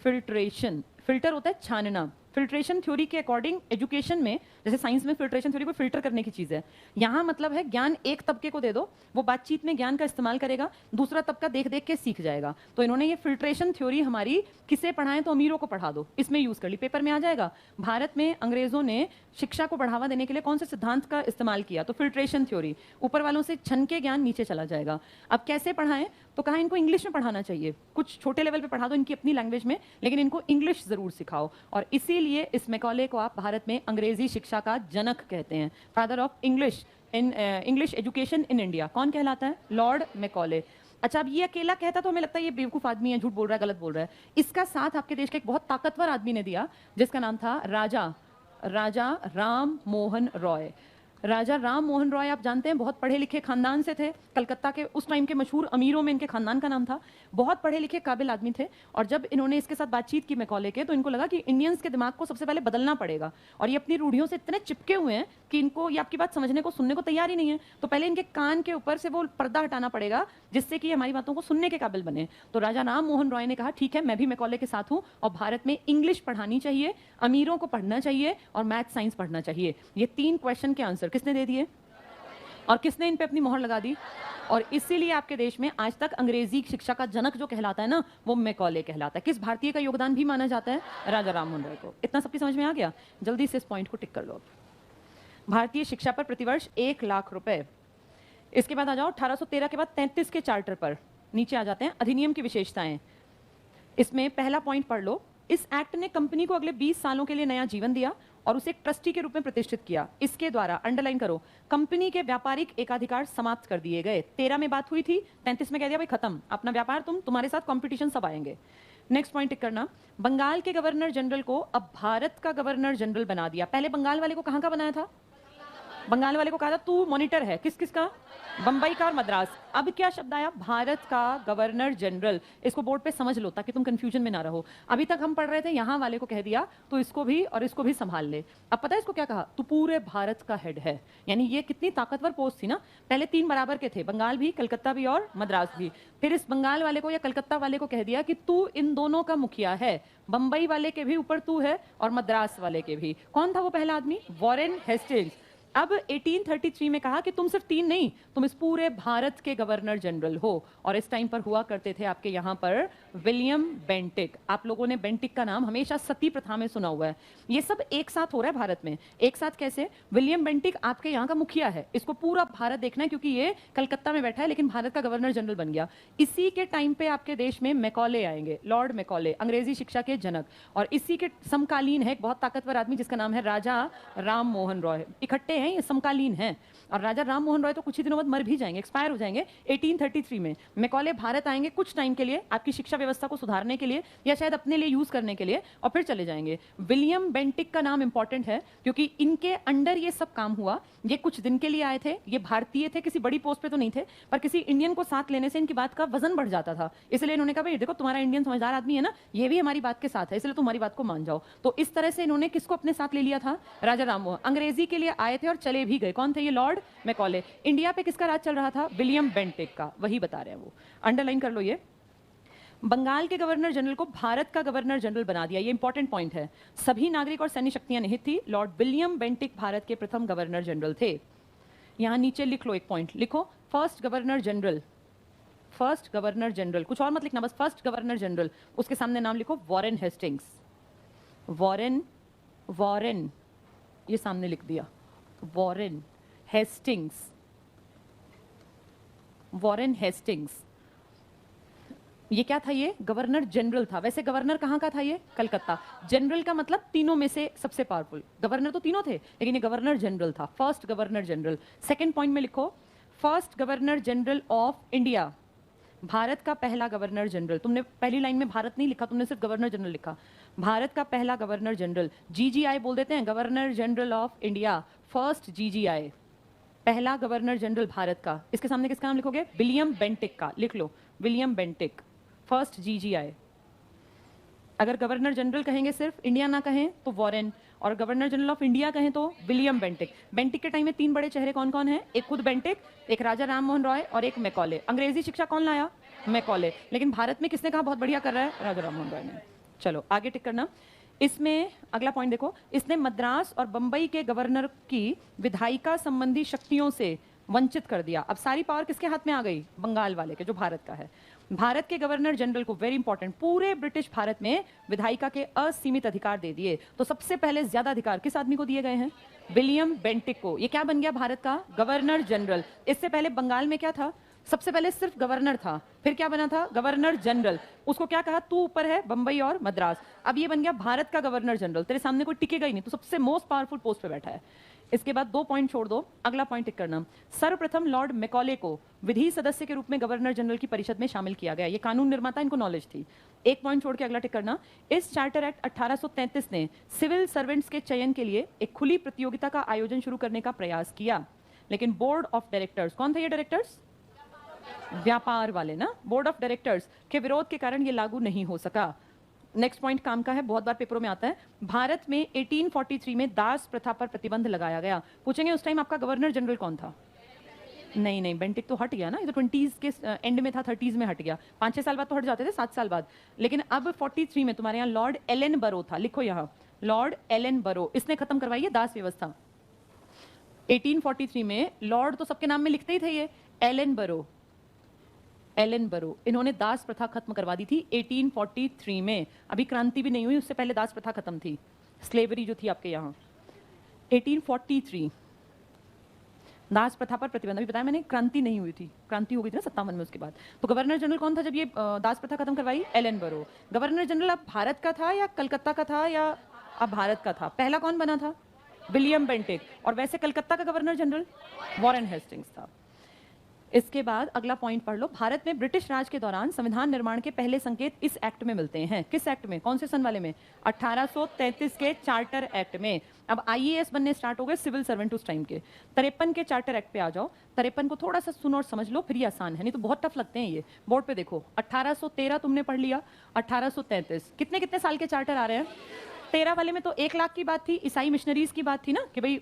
फिल्ट्रेशन, फिल्टर होता है छानना। फिल्ट्रेशन थ्योरी के अकॉर्डिंग एजुकेशन में, जैसे साइंस में फिल्ट्रेशन थ्योरी को फिल्टर करने की चीज है, यहाँ मतलब है ज्ञान एक तबके को दे दो, वो बातचीत में ज्ञान का इस्तेमाल करेगा, दूसरा तबका देख देख के सीख जाएगा। तो इन्होंने ये फिल्ट्रेशन थ्योरी हमारी किसे पढ़ाएं? तो अमीरों को पढ़ा दो, इसमें यूज कर ली, पेपर में आ जाएगा। भारत में अंग्रेजों ने शिक्षा को बढ़ावा देने के लिए कौन से सिद्धांत का इस्तेमाल किया? तो फिल्ट्रेशन थ्योरी। ऊपर वालों से छन के ज्ञान नीचे चला जाएगा। अब कैसे पढ़ाएं? तो कहा इनको इंग्लिश में पढ़ाना चाहिए, कुछ छोटे लेवल पे पढ़ा दो इनकी अपनी लैंग्वेज में, लेकिन इनको इंग्लिश जरूर सिखाओ। और इसीलिए इस मैकॉले को आप भारत में अंग्रेजी शिक्षा का जनक कहते हैं, father of English in English education in India. कौन कहलाता है? Lord Macaulay. अच्छा, अब ये अकेला कहता तो हमें लगता है ये बेवकूफ आदमी है, झूठ बोल रहा है, गलत बोल रहा है। इसका साथ आपके देश के एक बहुत ताकतवर आदमी ने दिया जिसका नाम था राजा राम मोहन रॉय। राजा राम मोहन रॉय आप जानते हैं बहुत पढ़े लिखे खानदान से थे, कलकत्ता के उस टाइम के मशहूर अमीरों में इनके खानदान का नाम था। बहुत पढ़े लिखे काबिल आदमी थे। और जब इन्होंने इसके साथ बातचीत की मैकॉले के, तो इनको लगा कि इंडियंस के दिमाग को सबसे पहले बदलना पड़ेगा, और ये अपनी रूढ़ियों से इतने चिपके हुए हैं कि इनको ये आपकी बात समझने को, सुनने को तैयार ही नहीं है। तो पहले इनके कान के ऊपर से वो पर्दा हटाना पड़ेगा जिससे कि हमारी बातों को सुनने के काबिल बने। तो राजा राम मोहन रॉय ने कहा ठीक है, मैं भी मैकॉले के साथ हूँ, और भारत में इंग्लिश पढ़ानी चाहिए, अमीरों को पढ़ना चाहिए, और मैथ साइंस पढ़ना चाहिए। ये 3 क्वेश्चन के आंसर किसने दे दिए और किसने इन पे अपनी मोहर लगा दी? और इसीलिए आपके देश में आज तक अंग्रेजी शिक्षा का जनक जो कहलाता है ना, वो मैकॉले कहलाता है। किस भारतीय का योगदान भी माना जाता है? राजा राम मोहन रॉय को। इतना सबकी समझ में आ गया? जल्दी से इस पॉइंट को टिक कर लो। भारतीय शिक्षा पर प्रतिवर्ष 1 लाख रुपए। इसके बाद आ जाओ 1813 के बाद 33 के चार्टर पर, नीचे आ जाते हैं अधिनियम की विशेषताएं। इसमें पहला पॉइंट पढ़ लो, इस एक्ट ने कंपनी को अगले 20 सालों के लिए नया जीवन दिया और उसे एक ट्रस्टी के रूप में प्रतिष्ठित किया। इसके द्वारा, अंडरलाइन करो, कंपनी के व्यापारिक एकाधिकार समाप्त कर दिए गए। 13 में बात हुई थी, 33 में कह दिया भाई खत्म, अपना व्यापार तुम्हारे साथ कंपटीशन सब आएंगे। नेक्स्ट पॉइंट टिक करना, बंगाल के गवर्नर जनरल को अब भारत का गवर्नर जनरल बना दिया। पहले बंगाल वाले को कहां का बनाया था? बंगाल वाले को कहा था तू मॉनिटर है, किस किस का? बंबई का और मद्रास। अब क्या शब्द आया? भारत का गवर्नर जनरल। इसको बोर्ड पे समझ लो ताकि तुम कंफ्यूजन में ना रहो। अभी तक हम पढ़ रहे थे, यहाँ वाले को कह दिया तो इसको भी और इसको भी संभाल ले। अब पता है इसको क्या कहा? तू पूरे भारत का हेड है। यानी ये कितनी ताकतवर पोस्ट थी ना। पहले 3 बराबर के थे, बंगाल भी, कलकत्ता भी और मद्रास भी। फिर इस बंगाल वाले को या कलकत्ता वाले को कह दिया कि तू इन दोनों का मुखिया है। बंबई वाले के भी ऊपर तू है और मद्रास वाले के भी। कौन था वो पहला आदमी? Warren Hastings. अब 1833 में कहा कि तुम सिर्फ 3 नहीं, तुम इस पूरे भारत के गवर्नर जनरल हो। और इस टाइम पर हुआ करते थे आपके यहाँ पर विलियम बेंटिक। आप लोगों ने बेंटिक का नाम हमेशा सती प्रथा में सुना हुआ है। ये सब एक साथ हो रहा है भारत में। एक साथ कैसे? विलियम बेंटिक आपके यहाँ का मुखिया है, इसको पूरा भारत देखना है क्योंकि ये कलकत्ता में बैठा है लेकिन भारत का गवर्नर जनरल बन गया। इसी के टाइम पे आपके देश में मैकॉले आएंगे, लॉर्ड मैकॉले, अंग्रेजी शिक्षा के जनक। और इसी के समकालीन है एक बहुत ताकतवर आदमी जिसका नाम है राजा राम मोहन रॉय। इकट्ठे हैं, ये समकालीन हैं। और राजा राम मोहन रॉय तो कुछ ही दिनों बाद मर भी जाएंगे, एक्सपायर हो जाएंगे 1833 में। मैकॉले भारत आएंगे कुछ टाइम के लिए, आपकी शिक्षा व्यवस्था को सुधारने के लिए या शायद अपने लिए यूज करने के लिए, और फिर चले जाएंगे। विलियम बेंटिक का नाम इंपॉर्टेंट है क्योंकि इनके अंडर ये सब काम हुआ। ये कुछ दिन के लिए आए थे, ये भारतीय थे, किसी बड़ी पोस्ट पे तो नहीं थे, पर किसी इंडियन को साथ लेने से इनकी बात का वजन बढ़ जाता था। इसलिए इन्होंने कहा भाई देखो तुम्हारा इंडियन समझदार आदमी है ना, ये भी हमारी बात के साथ है, इसलिए तुम्हारी बात को मान जाओ। तो इस तरह से इन्होंने किसको अपने साथ ले लिया था? राजा राम मोहन। अंग्रेजी के लिए आए थे और चले भी गए। कौन थे ये? Lord Macaulay. इंडिया पे किसका राज चल रहा था? विलियम बेंटिक का। वही बता रहे हैं वो, अंडरलाइन कर लो ये। बंगाल के गवर्नर जनरल को भारत का गवर्नर जनरल बना दिया। ये इंपॉर्टेंट पॉइंट है। सभी नागरिक और सैन्य शक्तियां निहित थी। लॉर्ड विलियम बेंटिक भारत के प्रथम गवर्नर जनरल थे। यहां नीचे लिख लो, एक पॉइंट लिखो, first governor general. First governor general, कुछ और मत लिखना, बस फर्स्ट गवर्नर जनरल। उसके सामने नाम लिखो वॉरेन हेस्टिंग्स। वॉरेन, वॉरेन, ये सामने लिख दिया, वॉरेन हेस्टिंग्स। वॉरेन हेस्टिंग्स, ये क्या था? ये गवर्नर जनरल था। वैसे गवर्नर कहाँ का था? ये कलकत्ता। जनरल का मतलब तीनों में से सबसे पावरफुल। गवर्नर तो तीनों थे लेकिन ये गवर्नर जनरल था, first governor general. Second point में लिखो, first governor general of India, Bharat का पहला गवर्नर जनरल। तुमने पहली लाइन में भारत नहीं लिखा, तुमने सिर्फ गवर्नर जनरल लिखा। भारत का पहला गवर्नर जनरल, जीजीआई बोल देते हैं, governor general of India, first GGI, पहला गवर्नर जनरल भारत का। इसके सामने किसका नाम लिखोगे? विलियम बेंटिक का। लिख लो, विलियम बेंटिक, फर्स्ट जीजीआई। अगर गवर्नर जनरल कहेंगे सिर्फ, इंडिया ना कहें तो वॉरेन, और गवर्नर जनरल ऑफ इंडिया कहें तो विलियम बेंटिक। बेंटिक के टाइम में 3 बड़े चेहरे कौन कौन हैं? एक खुद बेंटिक, एक राजा राम मोहन रॉय और एक मैकॉले। अंग्रेजी शिक्षा कौन लाया? मैकॉले। लेकिन भारत में किसने कहा बहुत बढ़िया कर रहा है? राजा राम मोहन रॉय ने। चलो आगे टिक करना। इसमें अगला पॉइंट देखो, इसने मद्रास और बंबई के गवर्नर की विधायिका संबंधी शक्तियों से वंचित कर दिया। अब सारी पावर किसके हाथ में आ गई? बंगाल वाले के, जो भारत का है। भारत के गवर्नर जनरल को, वेरी इंपॉर्टेंट, पूरे ब्रिटिश भारत में विधायिका के असीमित अधिकार दे दिए। तो सबसे पहले ज्यादा अधिकार किस आदमी को दिए गए हैं? विलियम बेंटिक को। ये क्या बन गया? भारत का गवर्नर जनरल। इससे पहले बंगाल में क्या था? सबसे पहले सिर्फ गवर्नर था, फिर क्या बना था? Governor general. उसको क्या कहा? तू ऊपर है, बंबई और मद्रास। अब ये बन गया भारत का गवर्नर जनरल। तेरे सामने कोई टिकेगा ही नहीं, तो सबसे मोस्ट पावरफुल पोस्ट पे बैठा है। इसके बाद 2 पॉइंट छोड़ दो, अगला पॉइंट टिक करना। सर्वप्रथम लॉर्ड मैकॉले को विधि सदस्य के रूप में गवर्नर जनरल की परिषद में शामिल किया गया। ये कानून निर्माता, इनको नॉलेज थी। 1 पॉइंट छोड़ के अगला टिक करना। इस चार्टर एक्ट 1833 ने सिविल सर्वेंट्स के चयन के लिए एक खुली प्रतियोगिता का आयोजन शुरू करने का प्रयास किया, लेकिन बोर्ड ऑफ डायरेक्टर्स, कौन थे ये डायरेक्टर्स? व्यापार वाले ना, बोर्ड ऑफ डायरेक्टर्स के विरोध के कारण ये लागू नहीं हो सका। नेक्स्ट पॉइंट काम का है, बहुत बार पेपरों में आता है। भारत में 1843 में दास प्रथा पर प्रतिबंध लगाया गया। पूछेंगे उस टाइम आपका गवर्नर जनरल कौन था? नहीं नहीं, बेंटिक तो हट गया ना, ये तो 20s के एंड में था, 30s में हट गया। 5-6 साल बाद तो हट जाते थे, 7 साल बाद। लेकिन अब 43 में तुम्हारे यहाँ लॉर्ड एलन बरो था। लिखो यहाँ, लॉर्ड एलन बरो, इसने खत्म करवाई है दास व्यवस्था। 1843 में लॉर्ड तो सबके नाम में लिखते ही थे, ये एलन बरो, एलन बरो, इन्होंने दास प्रथा खत्म करवा दी थी 1843 में। अभी क्रांति भी नहीं हुई, उससे पहले दास प्रथा खत्म थी, स्लेवरी जो थी आपके यहाँ। 1843 दास प्रथा पर प्रतिबंध। अभी बताया मैंने, क्रांति नहीं हुई थी, क्रांति हो गई थी ना 57 में उसके बाद। तो गवर्नर जनरल कौन था जब ये दास प्रथा खत्म करवाई? एलन बरो। गवर्नर जनरल अब भारत का था या कलकत्ता का था या अब भारत का था? पहला कौन बना था? William Bentinck. और वैसे कलकत्ता का गवर्नर जनरल वॉरेन हेस्टिंग्स था। इसके बाद अगला पॉइंट पढ़ लो। भारत में ब्रिटिश राज के दौरान संविधान निर्माण के पहले संकेत इस एक्ट में मिलते हैं। किस एक्ट में? कौन से सन वाले में? 1833 के चार्टर एक्ट में। अब आईएएस बनने स्टार्ट हो गए सिविल सर्वेंट उस टाइम के। 53 के चार्टर एक्ट पे आ जाओ। 53 को थोड़ा सा सुनो और समझ लो, फिर ये आसान है, नहीं तो बहुत टफ लगते हैं ये। बोर्ड पे देखो, 1813 तुमने पढ़ लिया, 1833 कितने कितने साल के चार्टर आ रहे हैं? 13 वाले में तो 1 लाख की बात थी, ईसाई मिशनरीज की बात थी ना कि भाई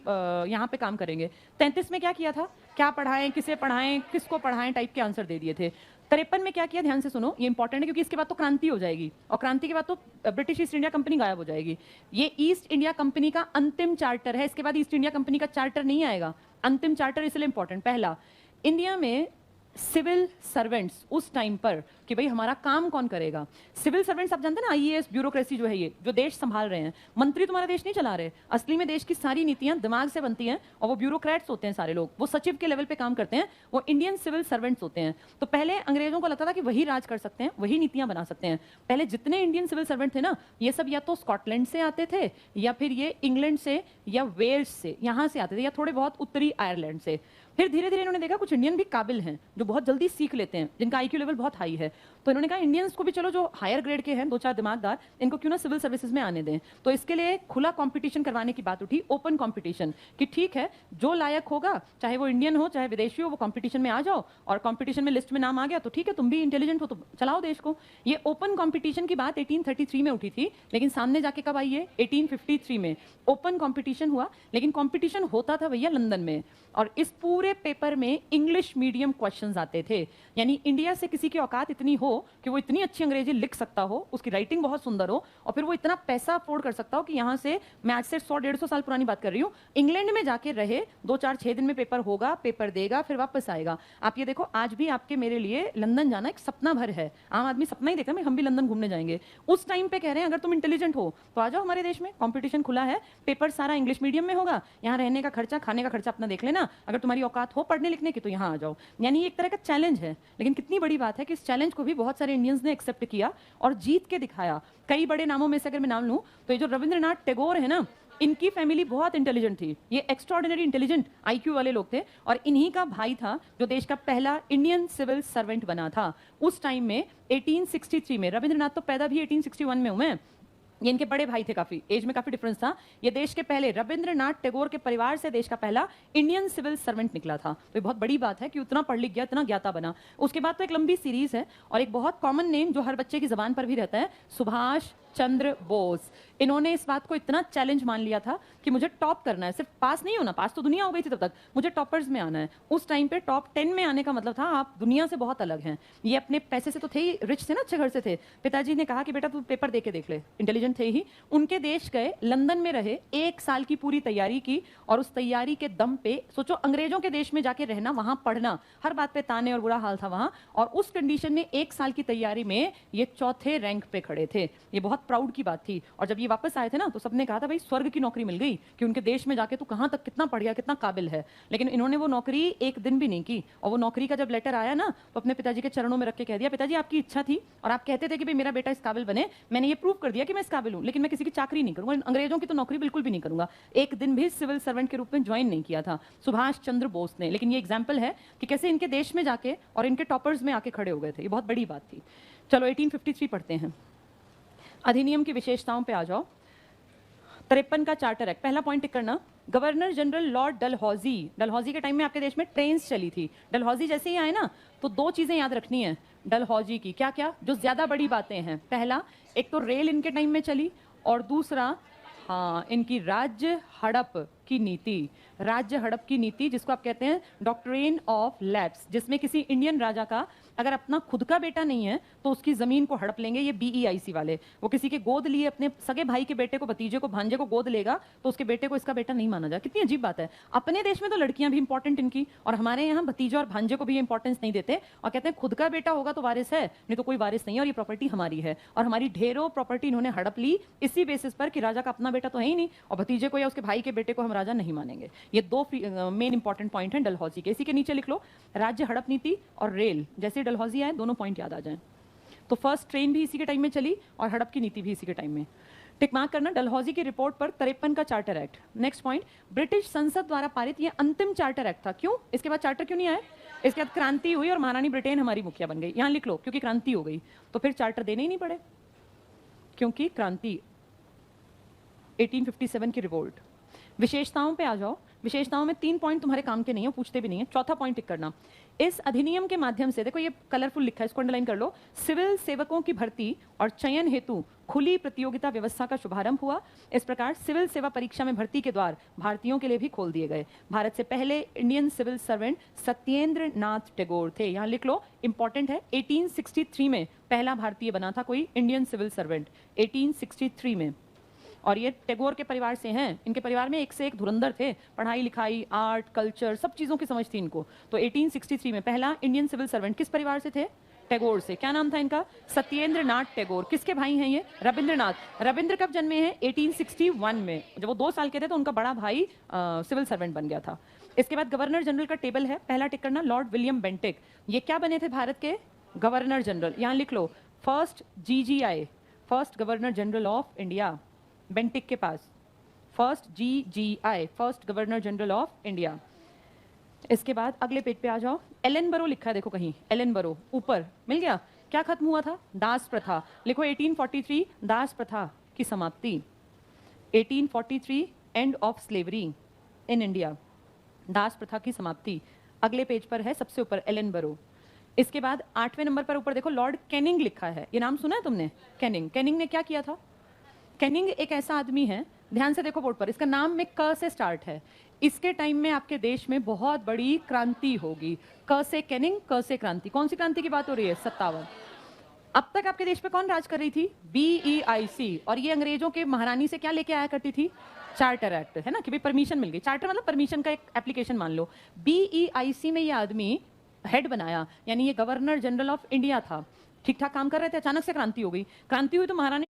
यहाँ पे काम करेंगे। 33 में क्या किया था, क्या पढ़ाएं, किसे पढ़ाएं, किसको पढ़ाएं टाइप के आंसर दे दिए थे। 53 में क्या किया, ध्यान से सुनो, ये इंपॉर्टेंट है क्योंकि इसके बाद तो क्रांति हो जाएगी और क्रांति के बाद तो ब्रिटिश ईस्ट इंडिया कंपनी गायब हो जाएगी। ये ईस्ट इंडिया कंपनी का अंतिम चार्टर है, इसके बाद ईस्ट इंडिया कंपनी का चार्टर नहीं आएगा। अंतिम चार्टर इसलिए इंपॉर्टेंट, पहला, इंडिया में सिविल सर्वेंट्स उस टाइम पर कि भाई हमारा काम कौन करेगा। सिविल सर्वेंट्स आप जानते हैं ना, आईएएस ब्यूरोक्रेसी जो है ये जो देश संभाल रहे हैं, मंत्री तुम्हारा देश नहीं चला रहे, असली में देश की सारी नीतियां दिमाग से बनती हैं और वो ब्यूरोक्रेट्स होते हैं सारे लोग, वो सचिव के लेवल पे काम करते हैं, वो इंडियन सिविल सर्वेंट्स होते हैं। तो पहले अंग्रेजों को लगता था कि वही राज कर सकते हैं, वही नीतियां बना सकते हैं। पहले जितने इंडियन सिविल सर्वेंट थे ना, ये सब या तो स्कॉटलैंड से आते थे या फिर ये इंग्लैंड से या वेल्स से, यहाँ से आते थे, या थोड़े बहुत उत्तरी आयरलैंड से। फिर धीरे धीरे इन्होंने देखा कुछ इंडियन भी काबिल हैं जो बहुत जल्दी सीख लेते हैं, जिनका आईक्यू लेवल बहुत हाई है, तो इन्होंने कहा इंडियंस को भी चलो जो हायर ग्रेड के हैं, 2-4 दिमागदार, इनको क्यों ना सिविल सर्विसेज में आने दें। तो इसके लिए खुला कंपटीशन करवाने की बात उठी, ओपन कंपटीशन, कि ठीक है जो लायक होगा, चाहे वो इंडियन हो चाहे विदेशी हो, वो कंपटीशन में आ जाओ, और कंपटीशन में लिस्ट में नाम आ गया तो ठीक है, तुम भी इंटेलिजेंट हो तो चलाओ देश को। ये ओपन कंपटीशन की बात 1833 में उठी थी, लेकिन सामने जाके कब आई है, 1853 में ओपन कंपटीशन हुआ। लेकिन कंपटीशन होता था भैया लंदन में, और इस पूरे पेपर में इंग्लिश मीडियम क्वेश्चंस आते थे। यानी इंडिया से किसी की औकात इतनी हो कि वो इतनी अच्छी अंग्रेजी लिख सकता हो, उसकी राइटिंग बहुत सुंदर हो, और फिर वो इतना पैसा अफोर्ड कर सकता हो कि यहाँ से, मैं आज से 100-150 साल पुरानी बात कर रही हूँ, इंग्लैंड में जाके रहे, 2-4-6 दिन में पेपर होगा, पेपर देगा, फिर वापस आएगा। आप ये देखो, आज भी आपके मेरे लिए लंदन जाना एक सपना भर है। आम आदमी सपना ही देखता है हम भी लंदन घूमने जाएंगे। उस टाइम पे कह रहे हैं अगर तुम इंटेलिजेंट हो तो आ जाओ हमारे देश में, कॉम्पिटिशन खुला है, पेपर सारा इंग्लिश मीडियम में होगा, यहाँ रहने का खर्चा, खाने का खर्चा अपना देख लेना, अगर तुम्हारी औकात हो पढ़ने लिखने की तो यहाँ आ जाओ। यानी एक तरह का चैलेंज है, लेकिन कितनी बड़ी बात है कि इस चैलेंज को भी बहुत सारे इंडियंस ने एक्सेप्ट किया और जीत के दिखाया। कई बड़े नामों में से अगर मैं नाम लूं तो ये जो रविंद्रनाथ टैगोर है ना, इनकी फैमिली बहुत इंटेलिजेंट थी, ये एक्स्ट्राऑर्डिनरी इंटेलिजेंट आईक्यू वाले लोग थे, और इन्हीं का भाई था जो देश का पहला इंडियन सिविल सर्वेंट बना था उस टाइम में 1863 में। रविंद्रनाथ तो पैदा भी 1861 में हुए हैं, ये इनके बड़े भाई थे, काफी एज में काफी डिफरेंस था। ये देश के पहले, रविंद्रनाथ टैगोर के परिवार से देश का पहला इंडियन सिविल सर्वेंट निकला था। तो ये बहुत बड़ी बात है कि उतना पढ़ लिख गया, इतना ज्ञाता बना। उसके बाद तो एक लंबी सीरीज है, और एक बहुत कॉमन नेम जो हर बच्चे की जबान पर भी रहता है, सुभाष चंद्र बोस। इन्होंने इस बात को इतना चैलेंज मान लिया था कि मुझे टॉप करना है, सिर्फ पास नहीं होना, पास तो दुनिया हो गई थी तब तक, मुझे टॉपर्स में आना है। उस टाइम पे टॉप 10 में आने का मतलब था आप दुनिया से बहुत अलग हैं। ये अपने पैसे से तो थे ही, रिच थे ना, अच्छे घर से थे। पिताजी ने कहा कि बेटा तू पेपर दे के देख ले, इंटेलिजेंट थे ही। उनके देश गए, लंदन में रहे, 1 साल की पूरी तैयारी की, और उस तैयारी के दम पे सोचो, अंग्रेजों के देश में जाके रहना, वहां पढ़ना, हर बात पे ताने और बुरा हाल था वहां, और उस कंडीशन में 1 साल की तैयारी में ये 4थे रैंक पे खड़े थे। ये बहुत प्राउड की बात थी। और जब ये वापस आए थे ना तो सबने कहा था भाई स्वर्ग की नौकरी मिल गई, कि उनके देश में जाके तू कहां तक कितना पढ़ गया, कितना काबिल है। लेकिन इन्होंने वो नौकरी एक दिन भी नहीं की, और वो नौकरी का जब लेटर आया ना तो अपने पिताजी के चरणों में रख के कह दिया, पिताजी आपकी इच्छा थी और आप कहते थे कि भाई मेरा बेटा इस काबिल बने, मैंने ये प्रूव कर दिया कि मैं इस काबिल हूं, लेकिन मैं किसी की चाकरी नहीं करूंगा, अंग्रेजों की तो नौकरी बिल्कुल भी नहीं करूंगा। एक दिन भी सिविल सर्वेंट के रूप में ज्वाइन नहीं किया था सुभाष चंद्र बोस ने। लेकिन ये एग्जाम्पल है कि कैसे इनके देश में जाके और इनके टॉपर्स में आके खड़े हो गए थे, ये बहुत बड़ी बात थी। चलो 1853 पढ़ते हैं, अधिनियम की विशेषताओं पे आ जाओ। 53 का चार्टर एक्ट, पहला पॉइंट टिक करना, governor general Lord Dalhousie. Dalhousie के टाइम में आपके देश में ट्रेन्स चली थी। डलहौजी जैसे ही आए ना तो 2 चीजें याद रखनी है डलहौजी की, क्या क्या, जो ज्यादा बड़ी बातें हैं। पहला, एक तो रेल इनके टाइम में चली, और दूसरा, हाँ, इनकी राज्य हड़प की नीति। राज्य हड़प की नीति जिसको आप कहते हैं डॉक्ट्रिन ऑफ लैप्स, जिसमें किसी इंडियन राजा का अगर अपना खुद का बेटा नहीं है तो उसकी जमीन को हड़प लेंगे। ये BEIC वाले, वो किसी के गोद लिए, अपने सगे भाई के बेटे को, भतीजे को, भांजे को गोद लेगा तो उसके बेटे को इसका बेटा नहीं माना जाए। कितनी अजीब बात है। अपने देश में तो लड़कियां भी इंपॉर्टेंट इनकी, और हमारे यहाँ भतीजे और भांजे को भी इंपॉर्टेंस नहीं देते, और कहते हैं खुद का बेटा होगा तो वारिस है, नहीं तो कोई वारिस नहीं है, और ये प्रॉपर्टी हमारी है। और हमारी ढेरों प्रॉपर्टी इन्होंने हड़प ली इसी बेसिस पर कि राजा का अपना बेटा तो है ही नहीं, और भतीजे को या उसके भाई के बेटे को हम राजा नहीं मानेंगे। ये 2 मेन इंपॉर्टेंट पॉइंट हैं डलहौजी के। इसी के नीचे लिख लो, राज्य हड़प नीति और रेल, जैसे डलहौजी आए दोनों पॉइंट याद आ जाएं। तो फर्स्ट ट्रेन भी इसी के टाइम में चली और हड़प की नीति भी इसी के टाइम में। टिक मार्क करना डलहौजी की रिपोर्ट पर 53 का charter act. Next point, British संसद द्वारा पारित ये अंतिम चार्टर एक्ट था। क्यों? इसके बाद चार्टर क्यों नहीं आए? इसके बाद क्रांति हुई और महारानी ब्रिटेन हमारी मुखिया बन गई। यहां लिख लो, क्योंकि क्रांति हो गई तो फिर चार्टर देने ही नहीं पड़े, क्योंकि क्रांति 1857 की रिवोल्ट। विशेषताओं पे आ जाओ। विशेषताओं में 3 पॉइंट तुम्हारे काम के नहीं है, पूछते भी नहीं है। चौथा पॉइंट टिक करना। इस अधिनियम के माध्यम से, देखो ये कलरफुल लिखा है, इसको अंडरलाइन कर लो। सिविल सेवकों की भर्ती और चयन हेतु खुली प्रतियोगिता व्यवस्था का शुभारंभ हुआ। इस प्रकार सिविल सेवा परीक्षा में भर्ती के द्वार भारतीयों के लिए भी खोल दिए गए। भारत से पहले Indian civil servant Satyendra Nath Tagore थे। यहाँ लिख लो, इंपॉर्टेंट है। 1863 में पहला भारतीय बना था कोई इंडियन सिविल सर्वेंट, 1863 में। और ये टैगोर के परिवार से हैं। इनके परिवार में एक से एक धुरंधर थे, पढ़ाई लिखाई, आर्ट, कल्चर, सब चीज़ों की समझ थी इनको। तो 1863 में पहला इंडियन सिविल सर्वेंट किस परिवार से थे? टैगोर से। क्या नाम था इनका? सत्येंद्र नाथ टैगोर। किसके भाई हैं ये? रविंद्रनाथ। रविंद्र कब जन्मे हैं? 1861 में। जब वो 2 साल के थे तो उनका बड़ा भाई सिविल सर्वेंट बन गया था। इसके बाद गवर्नर जनरल का टेबल है, पहला टिक करना, लॉर्ड विलियम बेंटिक। ये क्या बने थे भारत के? Governor general. यहाँ लिख लो, first GGI, first governor general of India, Bentinck के पास। First GGI, first governor general of India. इसके बाद अगले पेज पे आ जाओ। एलन बरो लिखा है, देखो कहीं, एलन बरो ऊपर मिल गया। क्या खत्म हुआ था? दास प्रथा। लिखो 1843 दास प्रथा की समाप्ति। 1843 end of slavery in India, दास प्रथा की समाप्ति। अगले पेज पर है सबसे ऊपर एलन बरो। इसके बाद 8वें नंबर पर ऊपर देखो, लॉर्ड कैनिंग लिखा है। ये नाम सुना है तुमने? कैनिंग। कैनिंग ने क्या किया था? कैनिंग एक ऐसा आदमी है, ध्यान से देखो बोर्ड पर, इसका नाम में क से स्टार्ट है। इसके टाइम में आपके देश में बहुत बड़ी क्रांति होगी। क से कैनिंग, क से क्रांति। कौन सी क्रांति की बात हो रही है? 57। अब तक आपके देश पे कौन राज कर रही थी? BEIC। और ये अंग्रेजों के महारानी से क्या लेके आया करती थी? चार्टर एक्ट, है ना, कि भाई परमिशन मिल गई। चार्टर मतलब परमिशन का एक एप्लीकेशन मान लो। BEIC में ये आदमी हेड बनाया, यानी ये गवर्नर जनरल ऑफ इंडिया था। ठीक ठाक काम कर रहे थे, अचानक से क्रांति हो गई। क्रांति हुई तो महारानी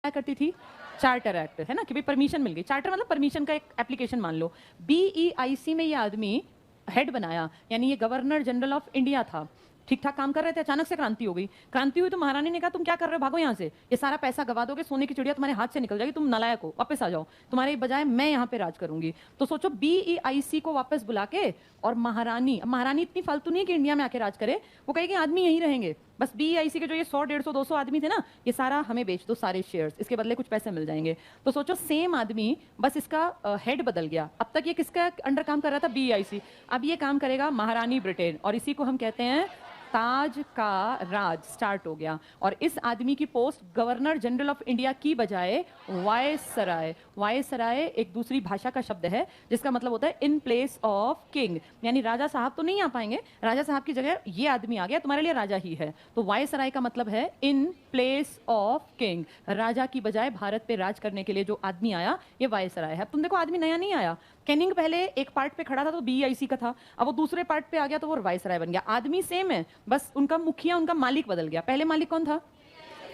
करती थी चार्टर एक्ट, है ना, कि भाई परमिशन मिल गई। चार्टर मतलब परमिशन का एक एप्लीकेशन मान लो। BEIC में ये आदमी हेड बनाया, यानी ये गवर्नर जनरल ऑफ इंडिया था। ठीक ठाक काम कर रहे थे, अचानक से क्रांति हो गई। क्रांति हुई तो महारानी ने कहा, तुम क्या कर रहे हो, भागो यहाँ से, ये सारा पैसा गवा दोगे, सोने की चिड़िया तुम्हारे हाथ से निकल जाएगी, तुम नालायक हो, वापस आ जाओ, तुम्हारे बजाय मैं यहाँ पे राज करूंगी। तो सोचो, BEIC को वापस बुला के, और महारानी इतनी फालतू नहीं कि इंडिया में आके राज करे, वो कहेगी आदमी यहीं रहेंगे, बस BEIC के जो ये 100, 150, 200 आदमी थे ना, ये सारा हमें बेच दो, सारे शेयर्स, इसके बदले कुछ पैसे मिल जाएंगे। तो सोचो, सेम आदमी, बस इसका हेड बदल गया। अब तक ये किसका अंडर काम कर रहा था? BEIC। अब ये काम करेगा महारानी ब्रिटेन, और इसी को हम कहते हैं ताज का राज स्टार्ट हो गया। और इस आदमी की post governor general of India की बजाय वायसराय। वायसराय एक दूसरी भाषा का शब्द है जिसका मतलब होता है इन प्लेस ऑफ किंग, यानी राजा साहब तो नहीं आ पाएंगे, राजा साहब की जगह ये आदमी आ गया, तुम्हारे लिए राजा ही है। तो वायसराय का मतलब है इन प्लेस ऑफ किंग, राजा की बजाय भारत पे राज करने के लिए जो आदमी आया, ये वायसराय है। तुम देखो, आदमी नया नहीं आया। कैनिंग पहले एक पार्ट पे खड़ा था तो BEIC का था, अब वो दूसरे पार्ट पे आ गया तो वो वायसराय बन गया। आदमी सेम है, बस उनका मुखिया, उनका मालिक बदल गया। पहले मालिक कौन था,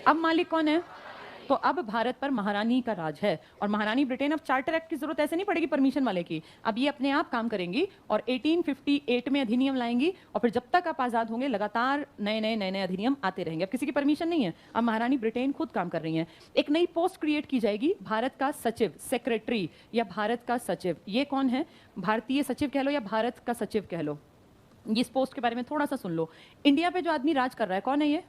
अब मालिक कौन है? तो अब भारत पर महारानी का राज है। और महारानी ब्रिटेन, अब चार्टर एक्ट की जरूरत ऐसे नहीं पड़ेगी परमिशन वाले की, अब ये अपने आप काम करेंगी और 1858 में अधिनियम लाएंगी, और फिर जब तक आप आजाद होंगे लगातार नए नए अधिनियम आते रहेंगे। अब किसी की परमिशन नहीं है, अब महारानी ब्रिटेन खुद काम कर रही है। एक नई पोस्ट क्रिएट की जाएगी, भारत का सचिव, सेक्रेटरी या भारत का सचिव। ये कौन है? भारतीय सचिव कह लो या भारत का सचिव कह लो। इस पोस्ट के बारे में थोड़ा सा सुन लो। इंडिया पे जो आदमी राज कर रहा है कौन है? ये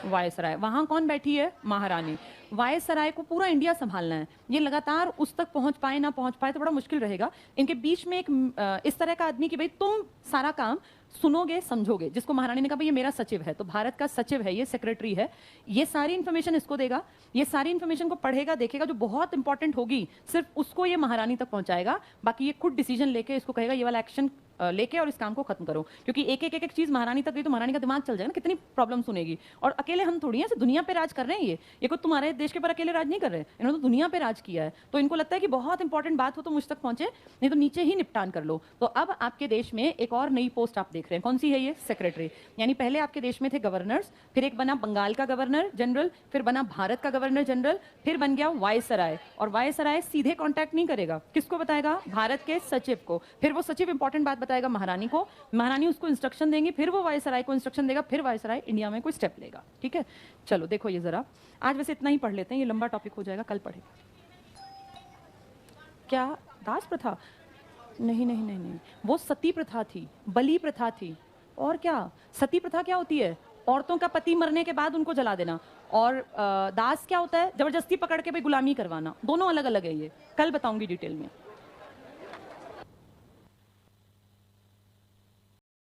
वायसराय। वहां कौन बैठी है? महारानी। वायसराय को पूरा इंडिया संभालना है। ये लगातार उस तक पहुंच पाए ना पहुंच पाए तो बड़ा मुश्किल रहेगा। इनके बीच में एक इस तरह का आदमी कि भाई तुम सारा काम सुनोगे समझोगे, जिसको महारानी ने कहा भाई ये मेरा सचिव है, तो भारत का सचिव है, ये सेक्रेटरी है, ये सारी इन्फॉर्मेशन इसको देगा, ये सारी इन्फॉर्मेशन को पढ़ेगा देखेगा, जो बहुत इंपॉर्टेंट होगी सिर्फ उसको ये महारानी तक पहुंचाएगा, बाकी ये खुद डिसीजन लेके इसको कहेगा ये वाला एक्शन लेके और इस काम को खत्म करो। क्योंकि एक एक चीज महारानी तक गई तो महारानी का दिमाग चल जाएगा ना, कितनी प्रॉब्लम सुनेगी। और अकेले हम थोड़ी हैं, दुनिया पे राज कर रहे हैं। ये कोई तुम्हारे देश के पर अकेले राज नहीं कर रहे, इन्होंने तो दुनिया पे राज किया है। तो इनको लगता है कि बहुत इंपॉर्टेंट बात हो तो मुझ तक पहुंचे, नहीं तो नीचे ही निपटान कर लो। तो अब आपके देश में एक और नई पोस्ट आप देख रहे हैं, कौन सी है ये? सेक्रेटरी। यानी पहले आपके देश में थे गवर्नर्स, फिर एक बना बंगाल का गवर्नर जनरल, फिर बना भारत का गवर्नर जनरल, फिर बन गया वायसराय। और वायसराय सीधे कांटेक्ट नहीं करेगा, किसको बताएगा? भारत के सचिव को। फिर वो सचिव इंपॉर्टेंट बात बताएगा महारानी को, महारानी उसको इंस्ट्रक्शन देंगी, फिर वो वायसराय को इंस्ट्रक्शन देगा, फिर वायसराय इंडिया में कोई स्टेप लेगा। ठीक है, चलो देखो ये जरा, आज वैसे इतना ही पढ़ लेते हैं, ये लंबा टॉपिक हो जाएगा, कल पढ़ेगा। क्या दास प्रथा? नहीं नहीं, वो सती प्रथा थी, बलि प्रथा थी। और क्या? सती प्रथा क्या होती है? औरतों का पति मरने के बाद उनको जला देना, और दास क्या होता है, जबरदस्ती पकड़ के भाई गुलामी करवाना। दोनों अलग अलग है, ये कल बताऊंगी डिटेल में।